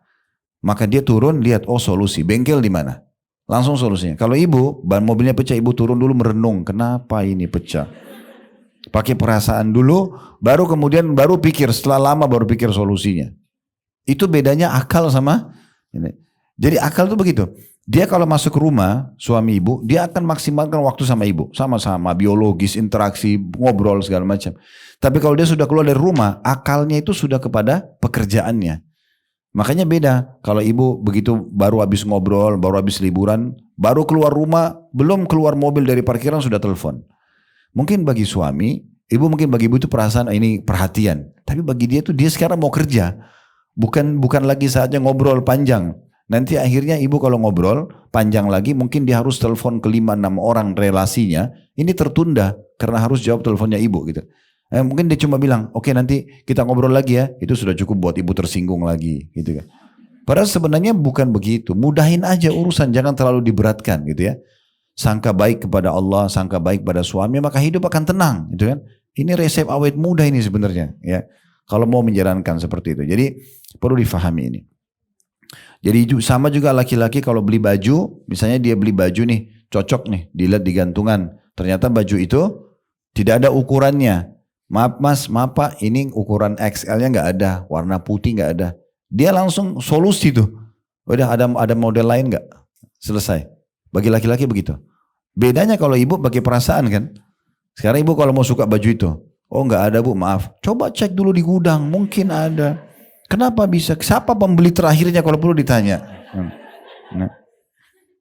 maka dia turun lihat, oh solusi, bengkel di mana? Langsung solusinya. Kalau ibu, ban mobilnya pecah, ibu turun dulu merenung, kenapa ini pecah? Pakai perasaan dulu, baru kemudian baru pikir, setelah lama baru pikir solusinya. Itu bedanya akal sama ini. Jadi akal itu begitu. Dia kalau masuk rumah suami ibu, dia akan maksimalkan waktu sama ibu. Sama-sama, biologis, interaksi, ngobrol segala macam. Tapi kalau dia sudah keluar dari rumah, akalnya itu sudah kepada pekerjaannya. Makanya beda. Kalau ibu begitu baru habis ngobrol, baru habis liburan, baru keluar rumah, belum keluar mobil dari parkiran sudah telepon. Mungkin bagi suami, mungkin bagi ibu itu perasaan ini perhatian. Tapi bagi dia itu dia sekarang mau kerja. Bukan lagi saatnya ngobrol panjang. Nanti akhirnya ibu kalau ngobrol panjang lagi mungkin dia harus telepon ke 5-6 orang relasinya. Ini tertunda karena harus jawab teleponnya ibu gitu. Mungkin dia cuma bilang, oke nanti kita ngobrol lagi ya. Itu sudah cukup buat ibu tersinggung lagi gitu kan. Padahal sebenarnya bukan begitu. Mudahin aja urusan, jangan terlalu diberatkan gitu ya. Sangka baik kepada Allah, sangka baik pada suami, maka hidup akan tenang gitu kan. Ini resep awet muda ini sebenarnya ya. Kalau mau menjalankan seperti itu. Jadi perlu difahami ini. Jadi sama juga laki-laki kalau beli baju, misalnya dia beli baju nih, cocok nih, dilihat di gantungan. Ternyata baju itu tidak ada ukurannya. Maaf mas, maaf pak, ini ukuran XL-nya nggak ada, warna putih nggak ada. Dia langsung solusi tuh. Udah ada model lain nggak? Selesai. Bagi laki-laki begitu. Bedanya kalau ibu pakai perasaan kan. Sekarang ibu kalau mau suka baju itu, oh nggak ada bu, maaf. Coba cek dulu di gudang, mungkin ada. Kenapa bisa? Siapa pembeli terakhirnya kalau perlu ditanya?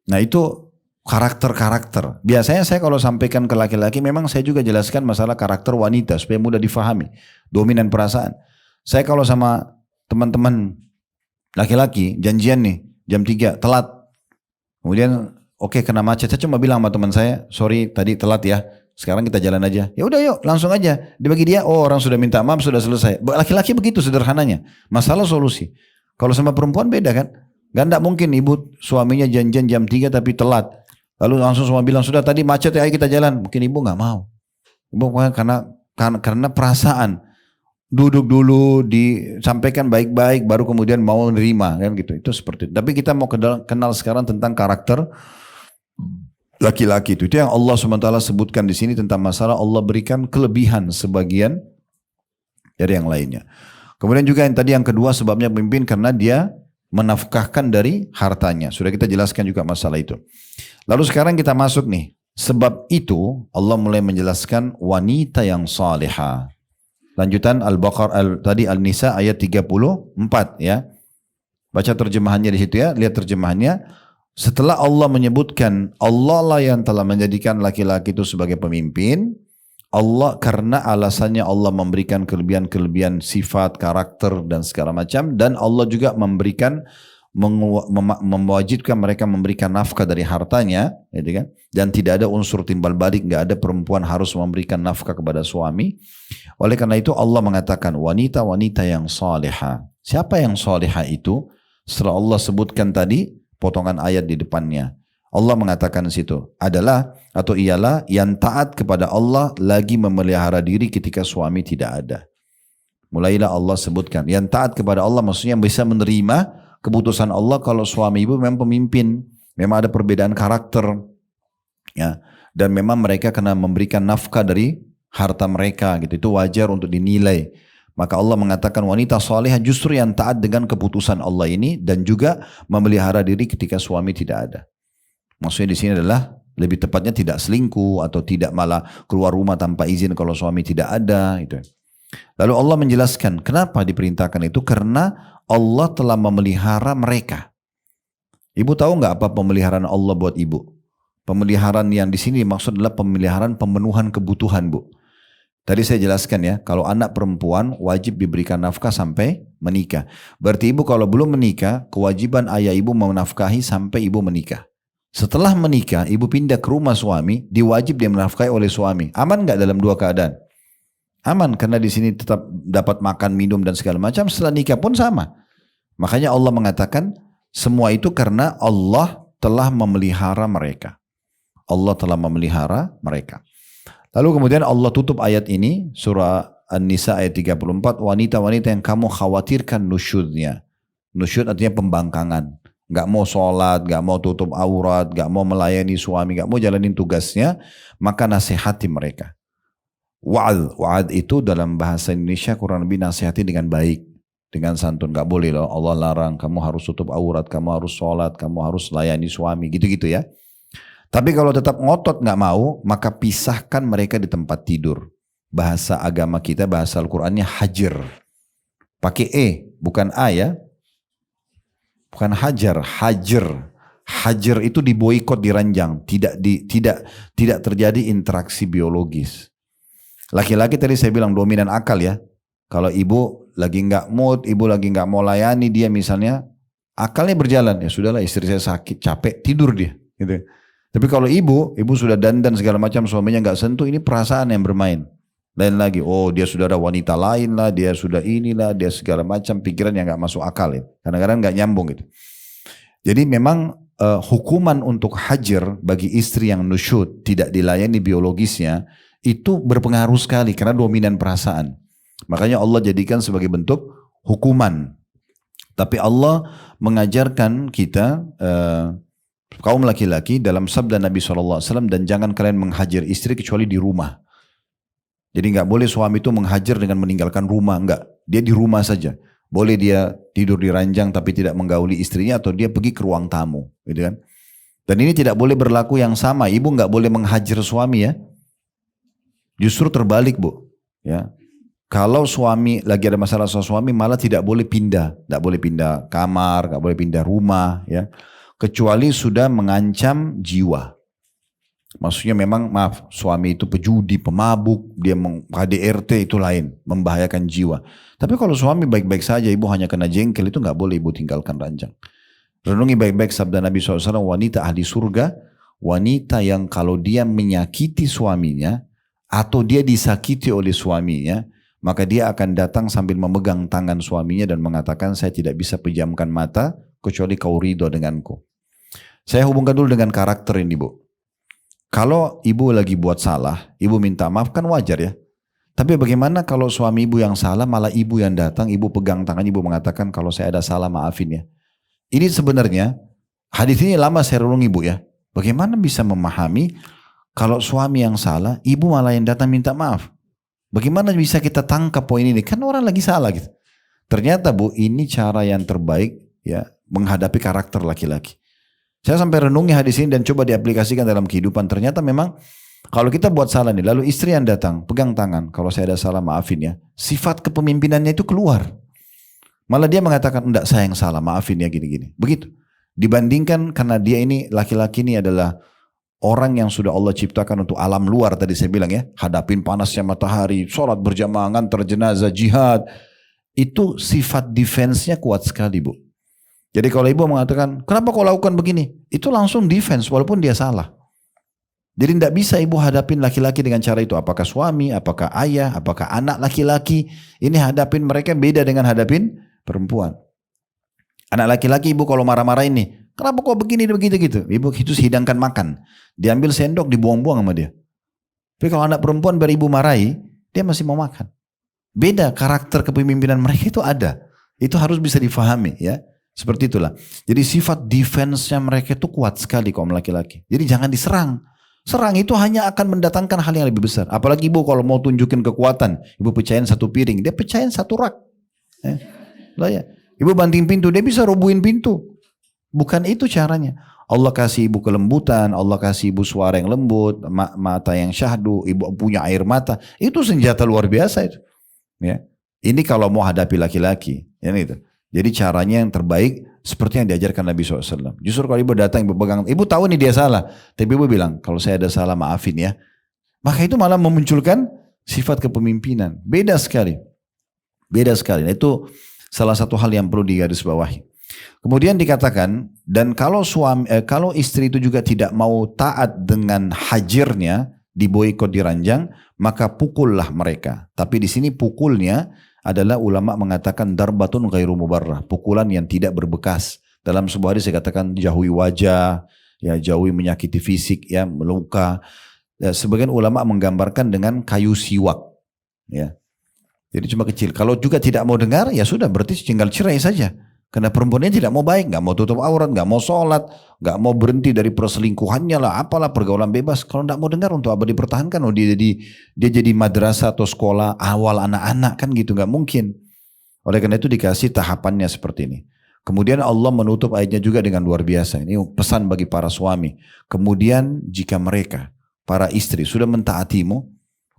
Nah itu karakter-karakter. Biasanya saya kalau sampaikan ke laki-laki, memang saya juga jelaskan masalah karakter wanita supaya mudah difahami. Dominan perasaan. Saya kalau sama teman-teman laki-laki janjian nih jam 3 telat. Kemudian oke, kena macet. Saya cuma bilang sama teman saya, sorry tadi telat ya. Sekarang kita jalan aja. Ya udah yuk, langsung aja. Dibagi dia, oh orang sudah minta maaf, sudah selesai. Laki-laki begitu sederhananya. Masalah solusi. Kalau sama perempuan beda kan? Gak mungkin ibu suaminya janjian jam 3 tapi telat. Lalu langsung semua bilang, sudah tadi macet ya, ayo kita jalan. Mungkin ibu gak mau. Ibu karena perasaan. Duduk dulu, disampaikan baik-baik, baru kemudian mau nerima. Kan gitu. Itu seperti itu. Tapi kita mau kenal sekarang tentang karakter laki-laki itu yang Allah SWT sebutkan di sini tentang masalah Allah berikan kelebihan sebagian dari yang lainnya. Kemudian juga yang kedua sebabnya pemimpin karena dia menafkahkan dari hartanya. Sudah kita jelaskan juga masalah itu. Lalu sekarang kita masuk nih. Sebab itu Allah mulai menjelaskan wanita yang salihah. Lanjutan Al-Baqarah tadi Al-Nisa ayat 34 ya. Baca terjemahannya di situ ya, lihat terjemahannya. Setelah Allah menyebutkan Allah lah yang telah menjadikan laki-laki itu sebagai pemimpin, Allah karena alasannya Allah memberikan kelebihan-kelebihan sifat, karakter dan segala macam, dan Allah juga memberikan mewajibkan mereka memberikan nafkah dari hartanya, gitu kan? Dan tidak ada unsur timbal balik, nggak ada perempuan harus memberikan nafkah kepada suami. Oleh karena itu Allah mengatakan wanita-wanita yang salihah. Siapa yang salihah itu? Setelah Allah sebutkan tadi potongan ayat di depannya. Allah mengatakan di situ adalah atau ialah yang taat kepada Allah lagi memelihara diri ketika suami tidak ada. Mulailah Allah sebutkan yang taat kepada Allah maksudnya bisa menerima keputusan Allah kalau suami ibu memang pemimpin, memang ada perbedaan karakter, ya, dan memang mereka kena memberikan nafkah dari harta mereka gitu. Itu wajar untuk dinilai. Maka Allah mengatakan wanita salihah justru yang taat dengan keputusan Allah ini dan juga memelihara diri ketika suami tidak ada. Maksudnya di sini adalah lebih tepatnya tidak selingkuh atau tidak malah keluar rumah tanpa izin kalau suami tidak ada. Itu. Lalu Allah menjelaskan kenapa diperintahkan itu karena Allah telah memelihara mereka. Ibu tahu nggak apa pemeliharaan Allah buat ibu? Pemeliharaan yang di sini maksud adalah pemeliharaan pemenuhan kebutuhan bu. Tadi saya jelaskan ya, kalau anak perempuan wajib diberikan nafkah sampai menikah. Berarti ibu kalau belum menikah, kewajiban ayah ibu menafkahi sampai ibu menikah. Setelah menikah, ibu pindah ke rumah suami, diwajib dia menafkahi oleh suami. Aman nggak dalam dua keadaan? Aman, karena di sini tetap dapat makan, minum dan segala macam. Setelah nikah pun sama. Makanya Allah mengatakan semua itu karena Allah telah memelihara mereka. Allah telah memelihara mereka. Lalu kemudian Allah tutup ayat ini surah An-Nisa ayat 34, wanita-wanita yang kamu khawatirkan nusyudnya. Nusyud artinya pembangkangan. Gak mau sholat, gak mau tutup aurat, gak mau melayani suami, gak mau jalanin tugasnya, maka nasihati mereka. Wa'ad itu dalam bahasa Indonesia kurang lebih nasihati dengan baik, dengan santun. Gak boleh loh, Allah larang, kamu harus tutup aurat, kamu harus sholat, kamu harus layani suami, gitu-gitu ya. Tapi kalau tetap ngotot gak mau, maka pisahkan mereka di tempat tidur. Bahasa agama kita, bahasa Al-Qurannya hajir. Pakai bukan A ya. Bukan hajar, hajir. Hajir itu diboikot, diranjang. Tidak terjadi interaksi biologis. Laki-laki tadi saya bilang dominan akal ya. Kalau ibu lagi nggak mood, ibu lagi nggak mau layani dia misalnya, akalnya berjalan. Ya sudahlah, istri saya sakit, capek, tidur dia. Gitu. Tapi kalau ibu sudah dandan segala macam, suaminya nggak sentuh, ini perasaan yang bermain. Lain lagi, oh dia sudah ada wanita lain lah, dia sudah inilah, dia segala macam pikiran yang nggak masuk akal ya. Kadang-kadang nggak nyambung gitu. Jadi memang hukuman untuk hajar bagi istri yang nusyud, tidak dilayani biologisnya, itu berpengaruh sekali karena dominan perasaan. Makanya Allah jadikan sebagai bentuk hukuman. Tapi Allah mengajarkan kita, kaum laki-laki dalam sabda Nabi SAW, dan jangan kalian menghajar istri kecuali di rumah. Jadi nggak boleh suami itu menghajar dengan meninggalkan rumah, enggak. Dia di rumah saja. Boleh dia tidur di ranjang tapi tidak menggauli istrinya, atau dia pergi ke ruang tamu, gitu kan. Dan ini tidak boleh berlaku yang sama. Ibu nggak boleh menghajar suami ya. Justru terbalik bu. Ya. Kalau suami lagi ada masalah sama suami, malah tidak boleh pindah. Tidak boleh pindah kamar, nggak boleh pindah rumah. Ya. Kecuali sudah mengancam jiwa. Maksudnya memang maaf, suami itu pejudi, pemabuk, dia KDRT itu lain, membahayakan jiwa. Tapi kalau suami baik-baik saja, ibu hanya kena jengkel, itu nggak boleh ibu tinggalkan ranjang. Renungi baik-baik sabda Nabi SAW, wanita ahli surga, wanita yang kalau dia menyakiti suaminya, atau dia disakiti oleh suaminya, maka dia akan datang sambil memegang tangan suaminya dan mengatakan, saya tidak bisa pejamkan mata, kecuali kau ridho denganku. Saya hubungkan dulu dengan karakter ini bu. Kalau ibu lagi buat salah, ibu minta maaf kan wajar ya. Tapi bagaimana kalau suami ibu yang salah, malah ibu yang datang, ibu pegang tangan, ibu mengatakan kalau saya ada salah maafin ya. Ini sebenarnya, hadis ini lama saya renungi ibu ya. Bagaimana bisa memahami kalau suami yang salah, ibu malah yang datang minta maaf. Bagaimana bisa kita tangkap poin ini? Kan orang lagi salah gitu. Ternyata bu, ini cara yang terbaik ya menghadapi karakter laki-laki. Saya sampai renungi hadis ini dan coba diaplikasikan dalam kehidupan. Ternyata memang kalau kita buat salah nih, lalu istri yang datang, pegang tangan, kalau saya ada salah maafin ya. Sifat kepemimpinannya itu keluar. Malah dia mengatakan, enggak saya yang salah, maafin ya gini-gini. Begitu. Dibandingkan karena dia ini, laki-laki ini adalah orang yang sudah Allah ciptakan untuk alam luar tadi saya bilang ya. Hadapin panasnya matahari, sholat berjamaah, ngantar jenazah, jihad. Itu sifat defense-nya kuat sekali bu. Jadi kalau ibu mengatakan, kenapa kau lakukan begini? Itu langsung defense walaupun dia salah. Jadi tidak bisa ibu hadapin laki-laki dengan cara itu. Apakah suami, apakah ayah, apakah anak laki-laki. Ini hadapin mereka beda dengan hadapin perempuan. Anak laki-laki ibu kalau marah-marah ini, kenapa kau begini, begitu gitu. Ibu itu hidangkan makan. Diambil sendok, dibuang-buang sama dia. Tapi kalau anak perempuan biar ibu marahi, dia masih mau makan. Beda karakter kepemimpinan mereka itu ada. Itu harus bisa difahami ya. Seperti itulah. Jadi sifat defense-nya mereka itu kuat sekali kaum laki-laki. Jadi jangan diserang. Serang itu hanya akan mendatangkan hal yang lebih besar. Apalagi ibu kalau mau tunjukin kekuatan. Ibu pecahin satu piring, dia pecahin satu rak. Ya. Ibu banting pintu, dia bisa robohin pintu. Bukan itu caranya. Allah kasih ibu kelembutan, Allah kasih ibu suara yang lembut, mata yang syahdu, ibu punya air mata. Itu senjata luar biasa itu. Ya. Ini kalau mau hadapi laki-laki. Ya, gitu. Jadi caranya yang terbaik seperti yang diajarkan Nabi SAW. Justru kalau ibu datang, ibu pegang, ibu tahu nih dia salah. Tapi ibu bilang, kalau saya ada salah maafin ya. Maka itu malah memunculkan sifat kepemimpinan. Beda sekali. Beda sekali. Nah, itu salah satu hal yang perlu digarisbawahi. Kemudian dikatakan, dan kalau istri itu juga tidak mau taat dengan hajirnya, diboikot diranjang, maka pukullah mereka. Tapi di sini pukulnya adalah ulama mengatakan darbatun ghairu mubarrah, pukulan yang tidak berbekas. Dalam sebuah hadis dikatakan jauhi wajah, ya jauhi menyakiti fisik, ya meluka. Ya, sebagian ulama menggambarkan dengan kayu siwak, ya. Jadi cuma kecil. Kalau juga tidak mau dengar, ya sudah berarti tinggal cerai saja. Karena perempuannya tidak mau baik, nggak mau tutup aurat, nggak mau sholat, nggak mau berhenti dari perselingkuhannya lah, apalah pergaulan bebas. Kalau nggak mau dengar untuk apa dipertahankan? Oh dia jadi madrasah atau sekolah awal anak-anak kan gitu, nggak mungkin. Oleh karena itu dikasih tahapannya seperti ini. Kemudian Allah menutup ayatnya juga dengan luar biasa. Ini pesan bagi para suami. Kemudian jika mereka, para istri sudah mentaatimu,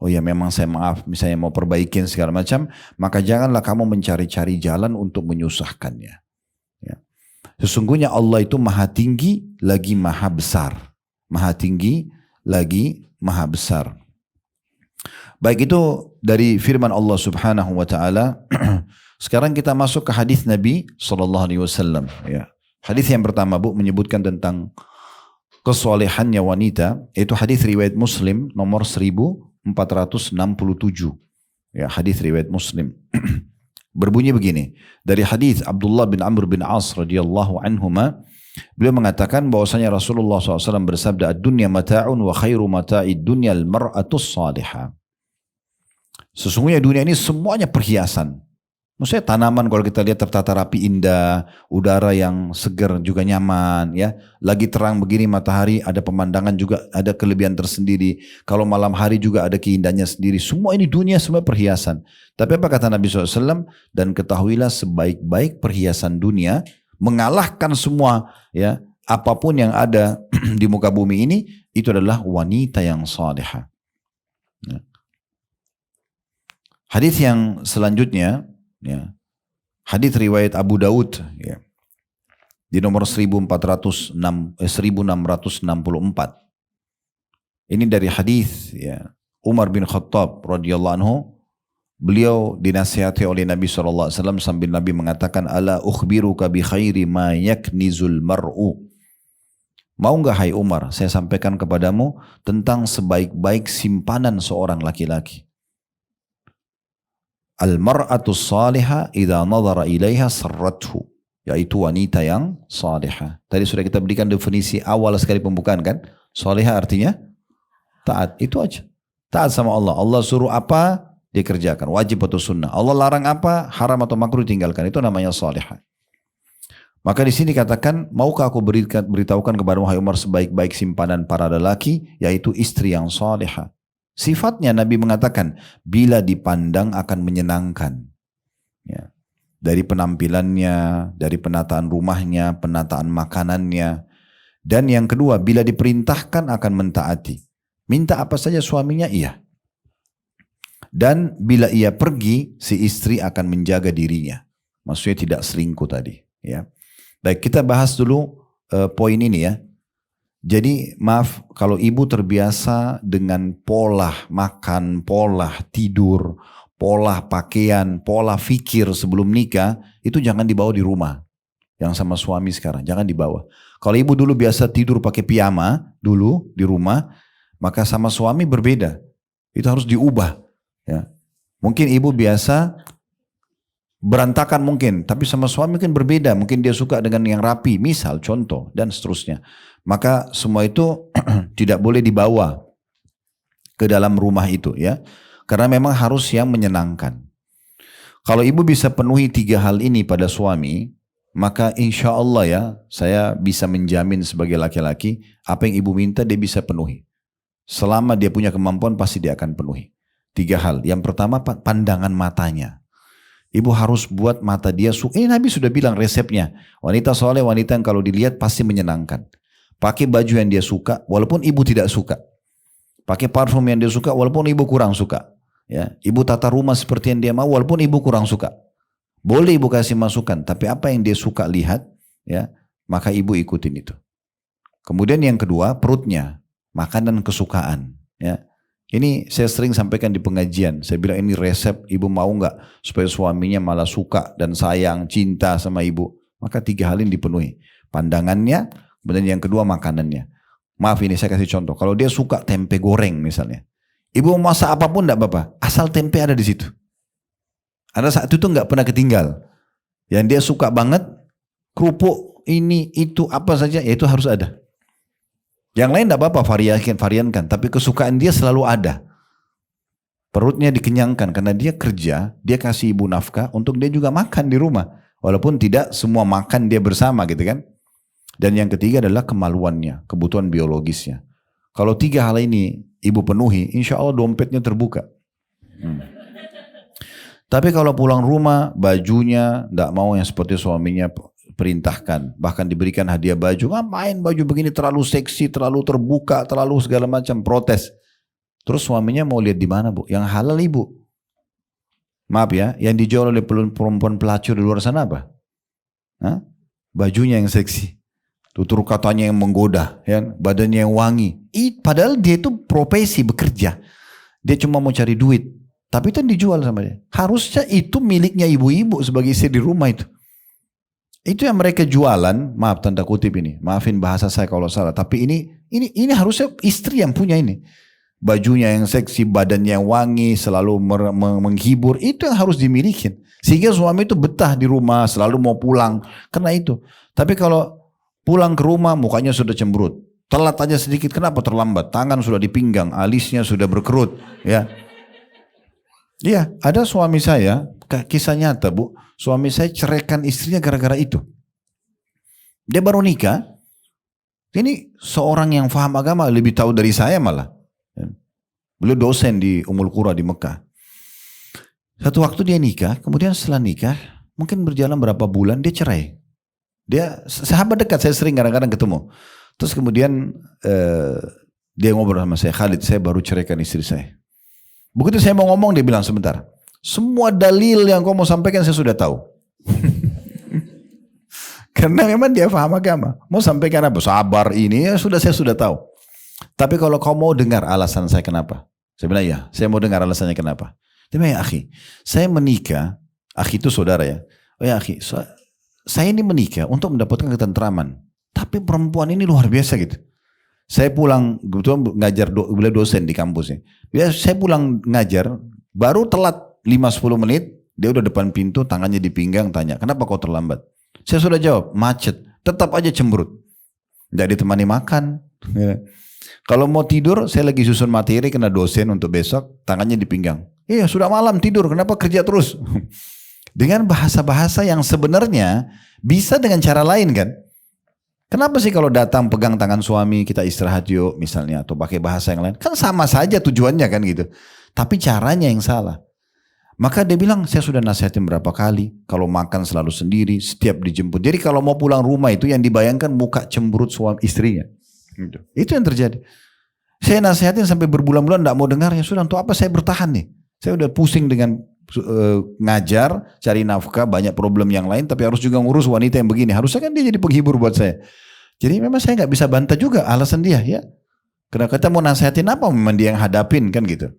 oh ya memang saya maaf, misalnya mau perbaikin segala macam, maka janganlah kamu mencari-cari jalan untuk menyusahkannya. Ya. Sesungguhnya Allah itu maha tinggi lagi maha besar. Maha tinggi lagi maha besar. Baik, itu dari firman Allah subhanahu wa ta'ala. Sekarang kita masuk ke hadis Nabi SAW. Ya. Hadis yang pertama Bu menyebutkan tentang kesolehannya wanita. Itu hadis riwayat Muslim nomor 1467. Ya, hadis riwayat Muslim. Berbunyi begini. Dari hadis Abdullah bin Amr bin As radhiyallahu anhuma, beliau mengatakan bahwasanya Rasulullah SAW bersabda, "Ad-dunya mata'un wa khairu mata'id dunya al-mar'atus salihah." Sesungguhnya dunia ini semuanya perhiasan. Maksudnya tanaman kalau kita lihat tertata rapi indah, udara yang segar juga nyaman, ya. Lagi terang begini matahari, ada pemandangan juga, ada kelebihan tersendiri. Kalau malam hari juga ada keindahannya sendiri. Semua ini dunia semua perhiasan. Tapi apa kata Nabi SAW? Dan ketahuilah sebaik-baik perhiasan dunia mengalahkan semua, ya, apapun yang ada di muka bumi ini, itu adalah wanita yang salihah. Ya. Hadis yang selanjutnya, ya, hadis riwayat Abu Daud, ya, di nomor 1664. Ini dari hadis, ya, Umar bin Khattab radhiyallahu anhu. Beliau dinasihati oleh Nabi SAW sambil Nabi mengatakan, "Ala ukhbiruka bi khairi ma yaknizul mar'u." Mau enggak hai Umar, saya sampaikan kepadamu tentang sebaik-baik simpanan seorang laki-laki. Al-mar'atus salihah idza nadhara ilaiha sarrathu, yaitu wanita yang salihah. Tadi sudah kita berikan definisi awal sekali pembukaan kan? Salihah artinya taat, itu aja. Taat sama Allah. Allah suruh apa, dikerjakan, wajib atau sunnah. Allah larang apa, haram atau makruh tinggalkan. Itu namanya salihah. Maka di sini katakan, maukah aku beritahukan kepada wahai Umar sebaik-baik simpanan para lelaki, yaitu istri yang salihah. Sifatnya Nabi mengatakan, bila dipandang akan menyenangkan. Ya. Dari penampilannya, dari penataan rumahnya, penataan makanannya. Dan yang kedua, bila diperintahkan akan mentaati. Minta apa saja suaminya, iya. Dan bila ia pergi, si istri akan menjaga dirinya. Maksudnya tidak selingkuh tadi. Ya. Baik, kita bahas dulu poin ini ya. Jadi maaf kalau ibu terbiasa dengan pola makan, pola tidur, pola pakaian, pola fikir sebelum nikah, itu jangan dibawa di rumah. Yang sama suami sekarang, jangan dibawa. Kalau ibu dulu biasa tidur pakai piyama dulu di rumah, maka sama suami berbeda. Itu harus diubah. Ya. Mungkin ibu biasa berantakan mungkin, tapi sama suami mungkin berbeda. Mungkin dia suka dengan yang rapi, misal contoh dan seterusnya. Maka semua itu tidak boleh dibawa ke dalam rumah itu ya. Karena memang harus yang menyenangkan. Kalau ibu bisa penuhi 3 hal ini pada suami, maka insya Allah ya, saya bisa menjamin sebagai laki-laki, apa yang ibu minta dia bisa penuhi. Selama dia punya kemampuan pasti dia akan penuhi. 3 hal. Yang pertama pandangan matanya. Ibu harus buat mata dia suka. Ini Nabi sudah bilang resepnya. Wanita soleh, wanita yang kalau dilihat pasti menyenangkan. Pakai baju yang dia suka, walaupun ibu tidak suka. Pakai parfum yang dia suka, walaupun ibu kurang suka. Ya, ibu tata rumah seperti yang dia mau, walaupun ibu kurang suka. Boleh ibu kasih masukan, tapi apa yang dia suka lihat, ya, maka ibu ikutin itu. Kemudian yang kedua, perutnya, makanan kesukaan. Ya. Ini saya sering sampaikan di pengajian. Saya bilang ini resep, ibu mau nggak supaya suaminya malah suka dan sayang, cinta sama ibu. Maka 3 hal ini dipenuhi. Pandangannya, kemudian yang kedua makanannya. Maaf ini saya kasih contoh. Kalau dia suka tempe goreng misalnya. Ibu mau masak apapun enggak apa-apa. Asal tempe ada di situ. Ada saat itu enggak pernah ketinggal. Yang dia suka banget, kerupuk, ini, itu, apa saja, ya itu harus ada. Yang lain enggak apa-apa, variankan. Tapi kesukaan dia selalu ada. Perutnya dikenyangkan karena dia kerja, dia kasih ibu nafkah untuk dia juga makan di rumah. Walaupun tidak semua makan dia bersama gitu kan. Dan yang ketiga adalah kemaluannya, kebutuhan biologisnya. Kalau 3 hal ini ibu penuhi, insya Allah dompetnya terbuka. Tapi kalau pulang rumah, bajunya tidak mau yang seperti suaminya perintahkan. Bahkan diberikan hadiah baju, ngapain baju begini terlalu seksi, terlalu terbuka, terlalu segala macam, protes. Terus suaminya mau lihat di mana bu? Yang halal ibu. Maaf ya, yang dijual oleh perempuan pelacur di luar sana apa? Hah? Bajunya yang seksi. Tutur katanya yang menggoda, ya, badannya yang wangi. Padahal dia itu profesi bekerja. Dia cuma mau cari duit. Tapi itu yang dijual sama dia. Harusnya itu miliknya ibu-ibu sebagai istri di rumah itu. Itu yang mereka jualan, maaf tanda kutip ini. Maafin bahasa saya kalau salah. Tapi ini harusnya istri yang punya ini. Bajunya yang seksi, badannya yang wangi, selalu menghibur. Itu yang harus dimiliki. Sehingga suami itu betah di rumah, selalu mau pulang. Karena itu. Tapi kalau pulang ke rumah mukanya sudah cemberut. Telat aja sedikit, kenapa terlambat? Tangan sudah di pinggang, alisnya sudah berkerut. Ya, iya, ada suami saya, kisah nyata bu. Suami saya ceraikan istrinya gara-gara itu. Dia baru nikah. Ini seorang yang paham agama, lebih tahu dari saya malah. Beliau dosen di Ummul Qura di Mekah. Satu waktu dia nikah, kemudian setelah nikah, mungkin berjalan berapa bulan dia cerai. Dia sahabat dekat, saya sering kadang-kadang ketemu. Terus kemudian dia ngobrol sama saya, Khalid, saya baru ceraikan istri saya. Begitu saya mau ngomong, dia bilang sebentar. Semua dalil yang kau mau sampaikan saya sudah tahu. Karena memang dia paham agama. Mau sampaikan apa? Sabar ini, ya sudah saya sudah tahu. Tapi kalau kau mau dengar alasan saya kenapa? Saya bilang ya, saya mau dengar alasannya kenapa. Dia bilang ya akhi, saya menikah, akhi itu saudara ya. Oh ya akhi, saya ini menikah untuk mendapatkan ketentraman. Tapi perempuan ini luar biasa gitu. Saya pulang, kebetulan ngajar, beliau dosen di kampusnya. Saya pulang ngajar, baru telat 5-10 menit, dia udah depan pintu, tangannya di pinggang, tanya, kenapa kau terlambat? Saya sudah jawab, macet, tetap aja cemberut. Tidak ditemani makan. Kalau mau tidur, saya lagi susun materi kena dosen untuk besok, tangannya di pinggang. Iya sudah malam tidur, kenapa kerja terus? Dengan bahasa-bahasa yang sebenarnya bisa dengan cara lain kan? Kenapa sih kalau datang pegang tangan suami, kita istirahat yuk misalnya, atau pakai bahasa yang lain? Kan sama saja tujuannya kan gitu. Tapi caranya yang salah. Maka dia bilang, saya sudah nasihatin berapa kali, kalau makan selalu sendiri, setiap dijemput. Jadi kalau mau pulang rumah itu yang dibayangkan muka cemberut suami istrinya. Itu yang terjadi. Saya nasihatin sampai berbulan-bulan tidak mau dengar, ya sudah untuk apa saya bertahan nih. Saya udah pusing dengan ngajar, cari nafkah, banyak problem yang lain, tapi harus juga ngurus wanita yang begini. Harusnya kan dia jadi penghibur buat saya. Jadi memang saya nggak bisa bantah juga alasan dia ya. Karena kita mau nasihatin apa memang dia yang hadapin kan gitu.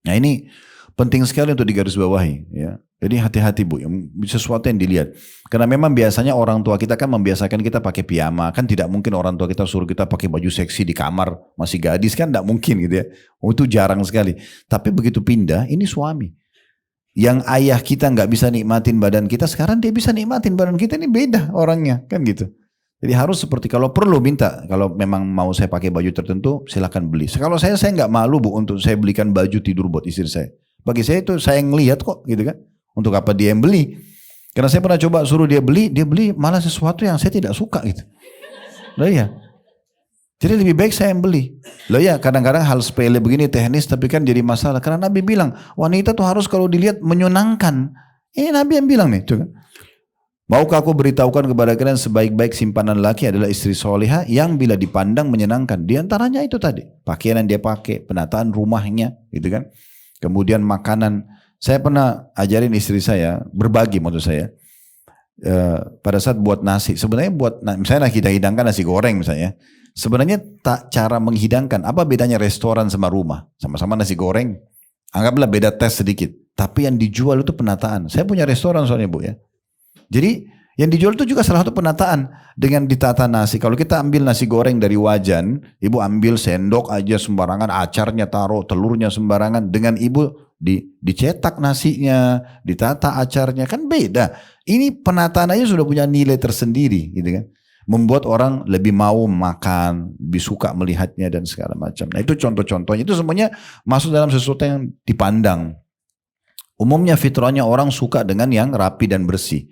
Nah ini penting sekali untuk digarisbawahi ya. Jadi hati-hati bu, sesuatu yang dilihat. Karena memang biasanya orang tua kita kan membiasakan kita pakai piyama. Kan tidak mungkin orang tua kita suruh kita pakai baju seksi di kamar. Masih gadis kan tidak mungkin gitu ya. Oh, itu jarang sekali. Tapi begitu pindah, ini suami. Yang ayah kita nggak bisa nikmatin badan kita, sekarang dia bisa nikmatin badan kita, ini beda orangnya. Kan gitu. Jadi harus seperti kalau perlu minta. Kalau memang mau saya pakai baju tertentu, silakan beli. Kalau saya nggak malu bu untuk saya belikan baju tidur buat istri saya. Bagi saya itu saya ngelihat kok gitu kan. Untuk apa dia yang beli? Karena saya pernah coba suruh dia beli malah sesuatu yang saya tidak suka gitu. Loh ya. Jadi lebih baik saya yang beli. Loh ya, kadang-kadang hal sepele begini teknis tapi kan jadi masalah. Karena Nabi bilang, wanita tuh harus kalau dilihat menyenangkan. Ini Nabi yang bilang nih, tuh kan. Maukah aku beritahukan kepada kalian sebaik-baik simpanan laki adalah istri soleha yang bila dipandang menyenangkan. Di antaranya itu tadi, pakaian yang dia pakai, penataan rumahnya, gitu kan. Kemudian makanan. Saya pernah ajarin istri saya, berbagi maksud saya, pada saat buat nasi. Sebenarnya misalnya kita hidangkan nasi goreng misalnya. Sebenarnya tak cara menghidangkan. Apa bedanya restoran sama rumah? Sama-sama nasi goreng. Anggaplah beda tes sedikit. Tapi yang dijual itu penataan. Saya punya restoran soalnya bu ya. Jadi yang dijual itu juga salah satu penataan. Dengan ditata nasi. Kalau kita ambil nasi goreng dari wajan, ibu ambil sendok aja sembarangan, acarnya taruh, telurnya sembarangan. Dengan ibu dicetak nasinya, ditata acarnya, kan beda. Ini penataan aja sudah punya nilai tersendiri gitu kan. membuat orang lebih mau makan, lebih suka melihatnya dan segala macam. Nah itu contoh-contohnya, itu semuanya masuk dalam sesuatu yang dipandang. Umumnya fitrahnya orang suka dengan yang rapi dan bersih.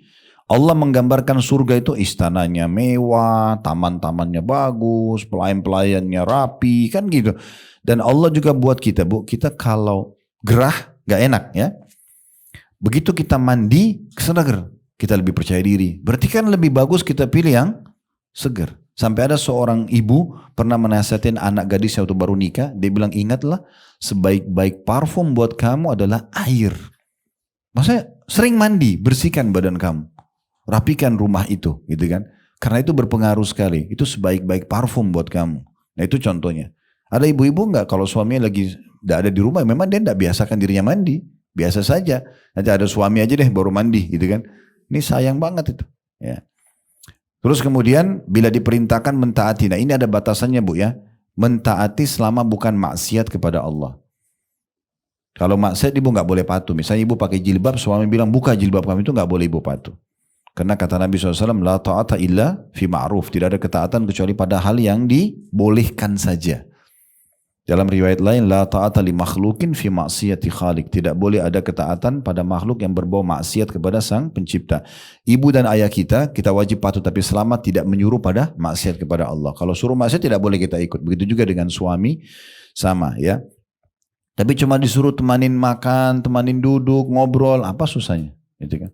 Allah menggambarkan surga itu istananya mewah, taman-tamannya bagus, pelayan-pelayannya rapi, kan gitu. Dan Allah juga buat kita, Bu, kita kalau gerah gak enak ya. Begitu kita mandi, seger, kita lebih percaya diri. Berarti kan lebih bagus kita pilih yang seger. Sampai ada seorang ibu pernah menasihatin anak gadisnya waktu baru nikah. Dia bilang, ingatlah sebaik-baik parfum buat kamu adalah air. Maksudnya sering mandi, bersihkan badan kamu. Rapikan rumah itu, gitu kan. Karena itu berpengaruh sekali. Itu sebaik-baik parfum buat kamu. Nah itu contohnya. Ada ibu-ibu enggak kalau suaminya lagi tidak ada di rumah, memang dia tidak biasakan dirinya mandi. Biasa saja. Nanti ada suami aja deh baru mandi, gitu kan. Ini sayang banget itu. Ya. Terus kemudian bila diperintahkan mentaati. Nah ini ada batasannya Bu ya. Mentaati selama bukan maksiat kepada Allah. Kalau maksiat ibu nggak boleh patuh. Misalnya ibu pakai jilbab, suami bilang buka jilbab kamu, itu nggak boleh ibu patuh. Karena kata Nabi SAW, la ta'ata illa fi ma'ruf. Tidak ada ketaatan kecuali pada hal yang dibolehkan saja. Dalam riwayat lain, la ta'ata li makhlukin fi maksiyati khalik. Tidak boleh ada ketaatan pada makhluk yang berbau maksiat kepada sang pencipta. Ibu dan ayah kita wajib patuh, tapi selama tidak menyuruh pada maksiat kepada Allah. Kalau suruh maksiat tidak boleh kita ikut. Begitu juga dengan suami, sama ya. Tapi cuma disuruh temanin makan, temanin duduk, ngobrol, apa susahnya? Gitu kan.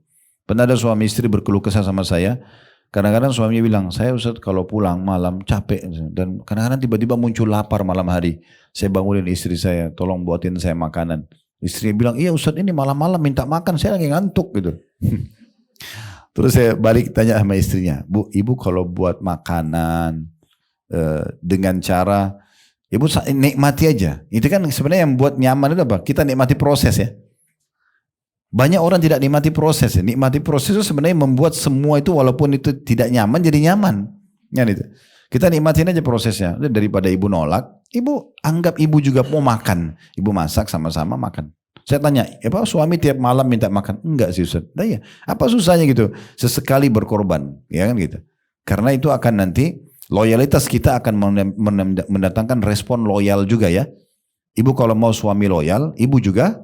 Pernah ada suami istri berkeluh kesah sama saya. Kadang-kadang suaminya bilang, saya Ustaz kalau pulang malam capek. Dan kadang-kadang tiba-tiba muncul lapar malam hari. Saya bangunin istri saya, tolong buatin saya makanan. Istrinya bilang, iya Ustaz ini malam-malam minta makan, saya lagi ngantuk gitu. Terus saya balik tanya sama istrinya, Bu, ibu kalau buat makanan dengan cara, ibu nikmati aja. Itu kan sebenarnya yang buat nyaman itu apa? Kita nikmati proses ya. Banyak orang tidak nikmati proses. Nikmati proses itu sebenarnya membuat semua itu walaupun itu tidak nyaman jadi nyaman. Ya, gitu. Kita nikmatin aja prosesnya. Daripada ibu nolak, ibu anggap ibu juga mau makan. Ibu masak sama-sama makan. Saya tanya, apa suami tiap malam minta makan? Enggak sih Ustaz. Nah, ya. Apa susahnya gitu? Sesekali berkorban. Ya kan gitu. Karena itu akan nanti loyalitas kita akan mendatangkan respon loyal juga ya. Ibu kalau mau suami loyal, ibu juga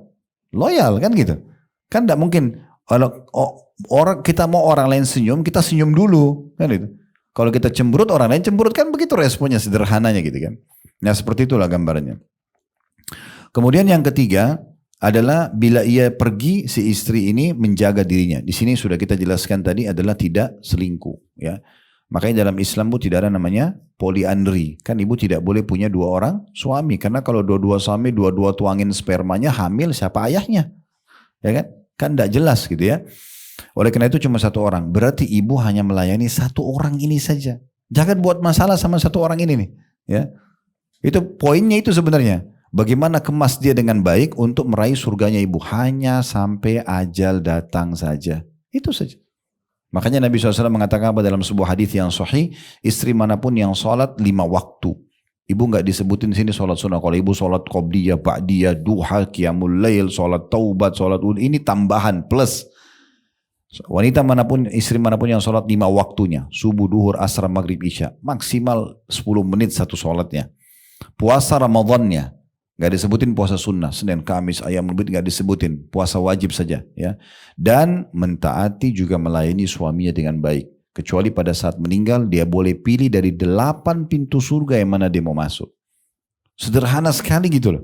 loyal kan gitu. Kan tidak mungkin kalau kita mau orang lain senyum, kita senyum dulu kan itu. Kalau kita cemberut, orang lain cemberut, kan begitu responnya, sederhananya gitu kan. Nah seperti itulah gambarnya. Kemudian yang ketiga adalah bila ia pergi, si istri ini menjaga dirinya. Di sini sudah kita jelaskan tadi adalah tidak selingkuh ya. Makanya dalam Islam Bu tidak ada namanya poliandri. Kan ibu tidak boleh punya dua orang suami. Karena kalau dua-dua suami, dua-dua tuangin spermanya, hamil siapa ayahnya? Ya kan? Kan tidak jelas gitu ya. Oleh karena itu cuma satu orang. Berarti ibu hanya melayani satu orang ini saja. Jangan buat masalah sama satu orang ini nih. Ya, itu poinnya itu sebenarnya. Bagaimana kemas dia dengan baik untuk meraih surganya ibu. Hanya sampai ajal datang saja. Itu saja. Makanya Nabi SAW mengatakan dalam sebuah hadis yang sahih, istri manapun yang sholat 5 waktu. Ibu nggak disebutin di sini sholat sunnah. Kalau ibu sholat qobliyah, ba'diyah, duha, qiyamul lail, sholat taubat, sholat ini tambahan plus. Wanita manapun, istri manapun yang sholat 5 waktunya, subuh, duhur, asar, maghrib, isya, maksimal 10 menit satu sholatnya. Puasa Ramadannya, nggak disebutin puasa sunnah, Senin, Kamis, Ayyamul Bid nggak disebutin, puasa wajib saja ya. Dan mentaati juga melayani suaminya dengan baik. Kecuali pada saat meninggal dia boleh pilih dari 8 pintu surga yang mana dia mau masuk. Sederhana sekali gitu loh.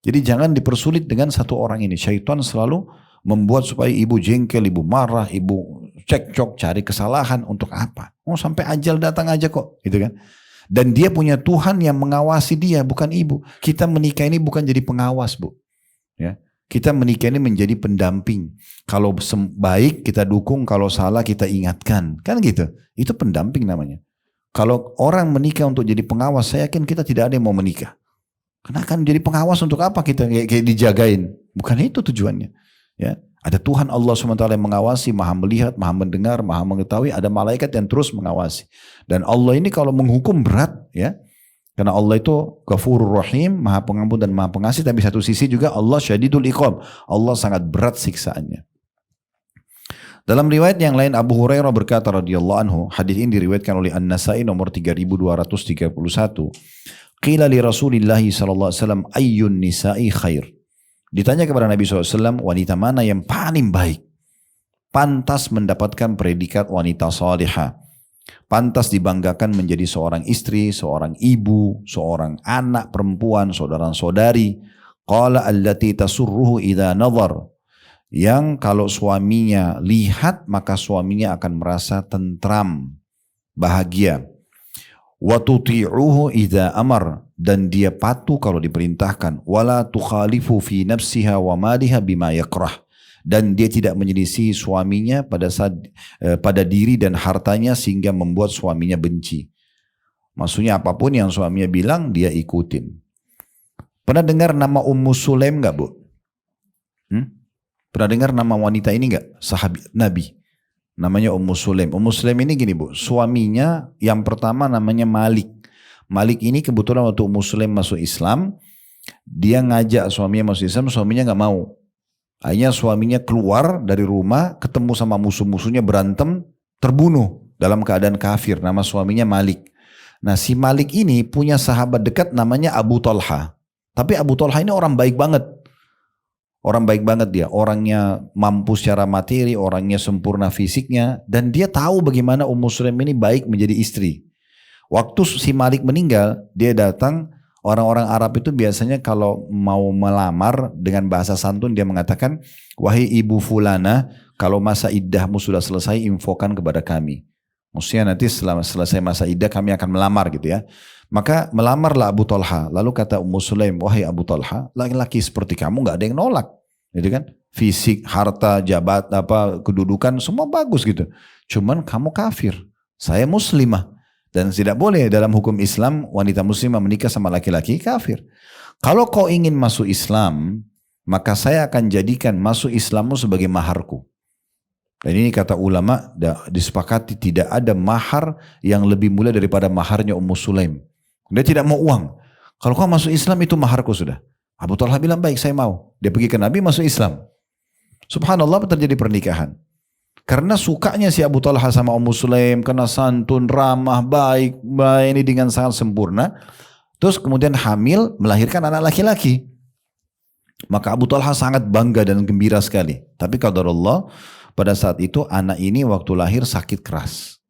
Jadi jangan dipersulit dengan satu orang ini. Syaitan selalu membuat supaya ibu jengkel, ibu marah, ibu cekcok, cari kesalahan untuk apa? Oh sampai ajal datang aja kok, gitu kan? Dan dia punya Tuhan yang mengawasi dia, bukan ibu. Kita menikah ini bukan jadi pengawas Bu, ya. Kita menikah ini menjadi pendamping. Kalau baik kita dukung, kalau salah kita ingatkan, kan gitu. Itu pendamping namanya. Kalau orang menikah untuk jadi pengawas, saya yakin kita tidak ada yang mau menikah. Karena kan jadi pengawas untuk apa kita kayak dijagain? Bukan itu tujuannya. Ya, ada Tuhan Allah SWT yang mengawasi, maha melihat, maha mendengar, maha mengetahui, ada malaikat yang terus mengawasi. Dan Allah ini kalau menghukum berat ya. Karena Allah itu Ghafurur Rahim, maha pengampun dan maha pengasih, tapi satu sisi juga Allah syadidul iqab. Allah sangat berat siksaannya. Dalam riwayat yang lain Abu Hurairah berkata radhiyallahu anhu, hadis ini diriwayatkan oleh An-Nasai nomor 3231. Qila li Rasulillah sallallahu alaihi wasallam ayyun nisa'i khair. Ditanya kepada Nabi SAW, wanita mana yang paling baik? Pantas mendapatkan predikat wanita salihah. Pantas dibanggakan menjadi seorang istri, seorang ibu, seorang anak perempuan, saudara-saudari. Qala allati tasurruhu idha nazar. Yang kalau suaminya lihat, maka suaminya akan merasa tentram, bahagia. Wa tuti'uhu idza amar, dan dia patuh kalau diperintahkan. Wala tukhalifu fi nafsiha wa maliha bima yakrah, dan dia tidak menyelisihi suaminya pada diri dan hartanya sehingga membuat suaminya benci. Maksudnya apapun yang suaminya bilang dia ikutin. Pernah dengar nama Ummu Sulaim enggak, Bu? Pernah dengar nama wanita ini enggak? Sahabat Nabi. Namanya Ummu Sulaim. Ummu Sulaim ini gini, Bu. Suaminya yang pertama namanya Malik. Malik ini kebetulan waktu Ummu Sulaim masuk Islam, dia ngajak suaminya masuk Islam, suaminya nggak mau. Akhirnya suaminya keluar dari rumah, ketemu sama musuh-musuhnya, berantem, terbunuh dalam keadaan kafir. Nama suaminya Malik. Nah, si Malik ini punya sahabat dekat namanya Abu Talha. Tapi Abu Talha ini orang baik banget. Orang baik banget dia, orangnya mampu secara materi, orangnya sempurna fisiknya, dan dia tahu bagaimana Ummu Sulaim ini baik menjadi istri. Waktu si Malik meninggal, dia datang, orang-orang Arab itu biasanya kalau mau melamar dengan bahasa santun dia mengatakan, wahai ibu fulana, kalau masa iddahmu sudah selesai, infokan kepada kami. Maksudnya nanti setelah selesai masa iddah kami akan melamar gitu ya. Maka melamarlah Abu Talha. Lalu kata Ummu Sulaim, wahai Abu Talha, laki-laki seperti kamu gak ada yang nolak. Gitu kan? Fisik, harta, jabat, kedudukan semua bagus gitu. Cuman kamu kafir. Saya muslimah. Dan tidak boleh dalam hukum Islam wanita muslimah menikah sama laki-laki kafir. Kalau kau ingin masuk Islam, maka saya akan jadikan masuk Islammu sebagai maharku. Dan ini kata ulama disepakati tidak ada mahar yang lebih mulia daripada maharnya Ummu Sulaim. Dia tidak mau uang. Kalau kau masuk Islam itu maharku sudah. Abu Talha bilang baik saya mau. Dia pergi ke Nabi masuk Islam. Subhanallah terjadi pernikahan. Karena sukanya si Abu Talha sama Ummu Sulaim, karena santun, ramah, baik ini dengan sangat sempurna. Terus kemudian hamil melahirkan anak laki-laki. Maka Abu Talha sangat bangga dan gembira sekali. Tapi qadarullah pada saat itu anak ini waktu lahir sakit keras.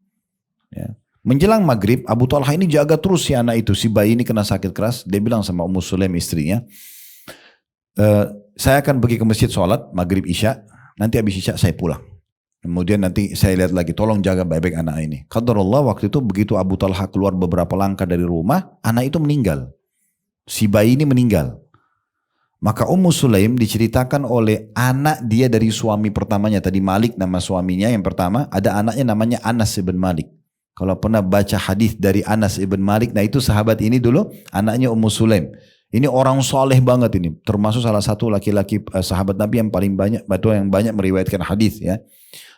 Ya. Menjelang maghrib, Abu Talha ini jaga terus si anak itu. Si bayi ini kena sakit keras. Dia bilang sama Ummu Sulaim istrinya, saya akan pergi ke masjid sholat, maghrib isya. Nanti habis isya saya pulang. Kemudian nanti saya lihat lagi, tolong jaga baik-baik anak ini. Qadarullah waktu itu begitu Abu Talha keluar beberapa langkah dari rumah, anak itu meninggal. Si bayi ini meninggal. Maka Ummu Sulaim diceritakan oleh anak dia dari suami pertamanya. Tadi Malik nama suaminya yang pertama. Ada anaknya namanya Anas ibn Malik. Kalau pernah baca hadis dari Anas ibn Malik, nah itu sahabat ini dulu anaknya Ummu Sulaim. Ini orang soleh banget ini, termasuk salah satu laki-laki sahabat Nabi yang paling banyak, atau yang banyak meriwayatkan hadis ya.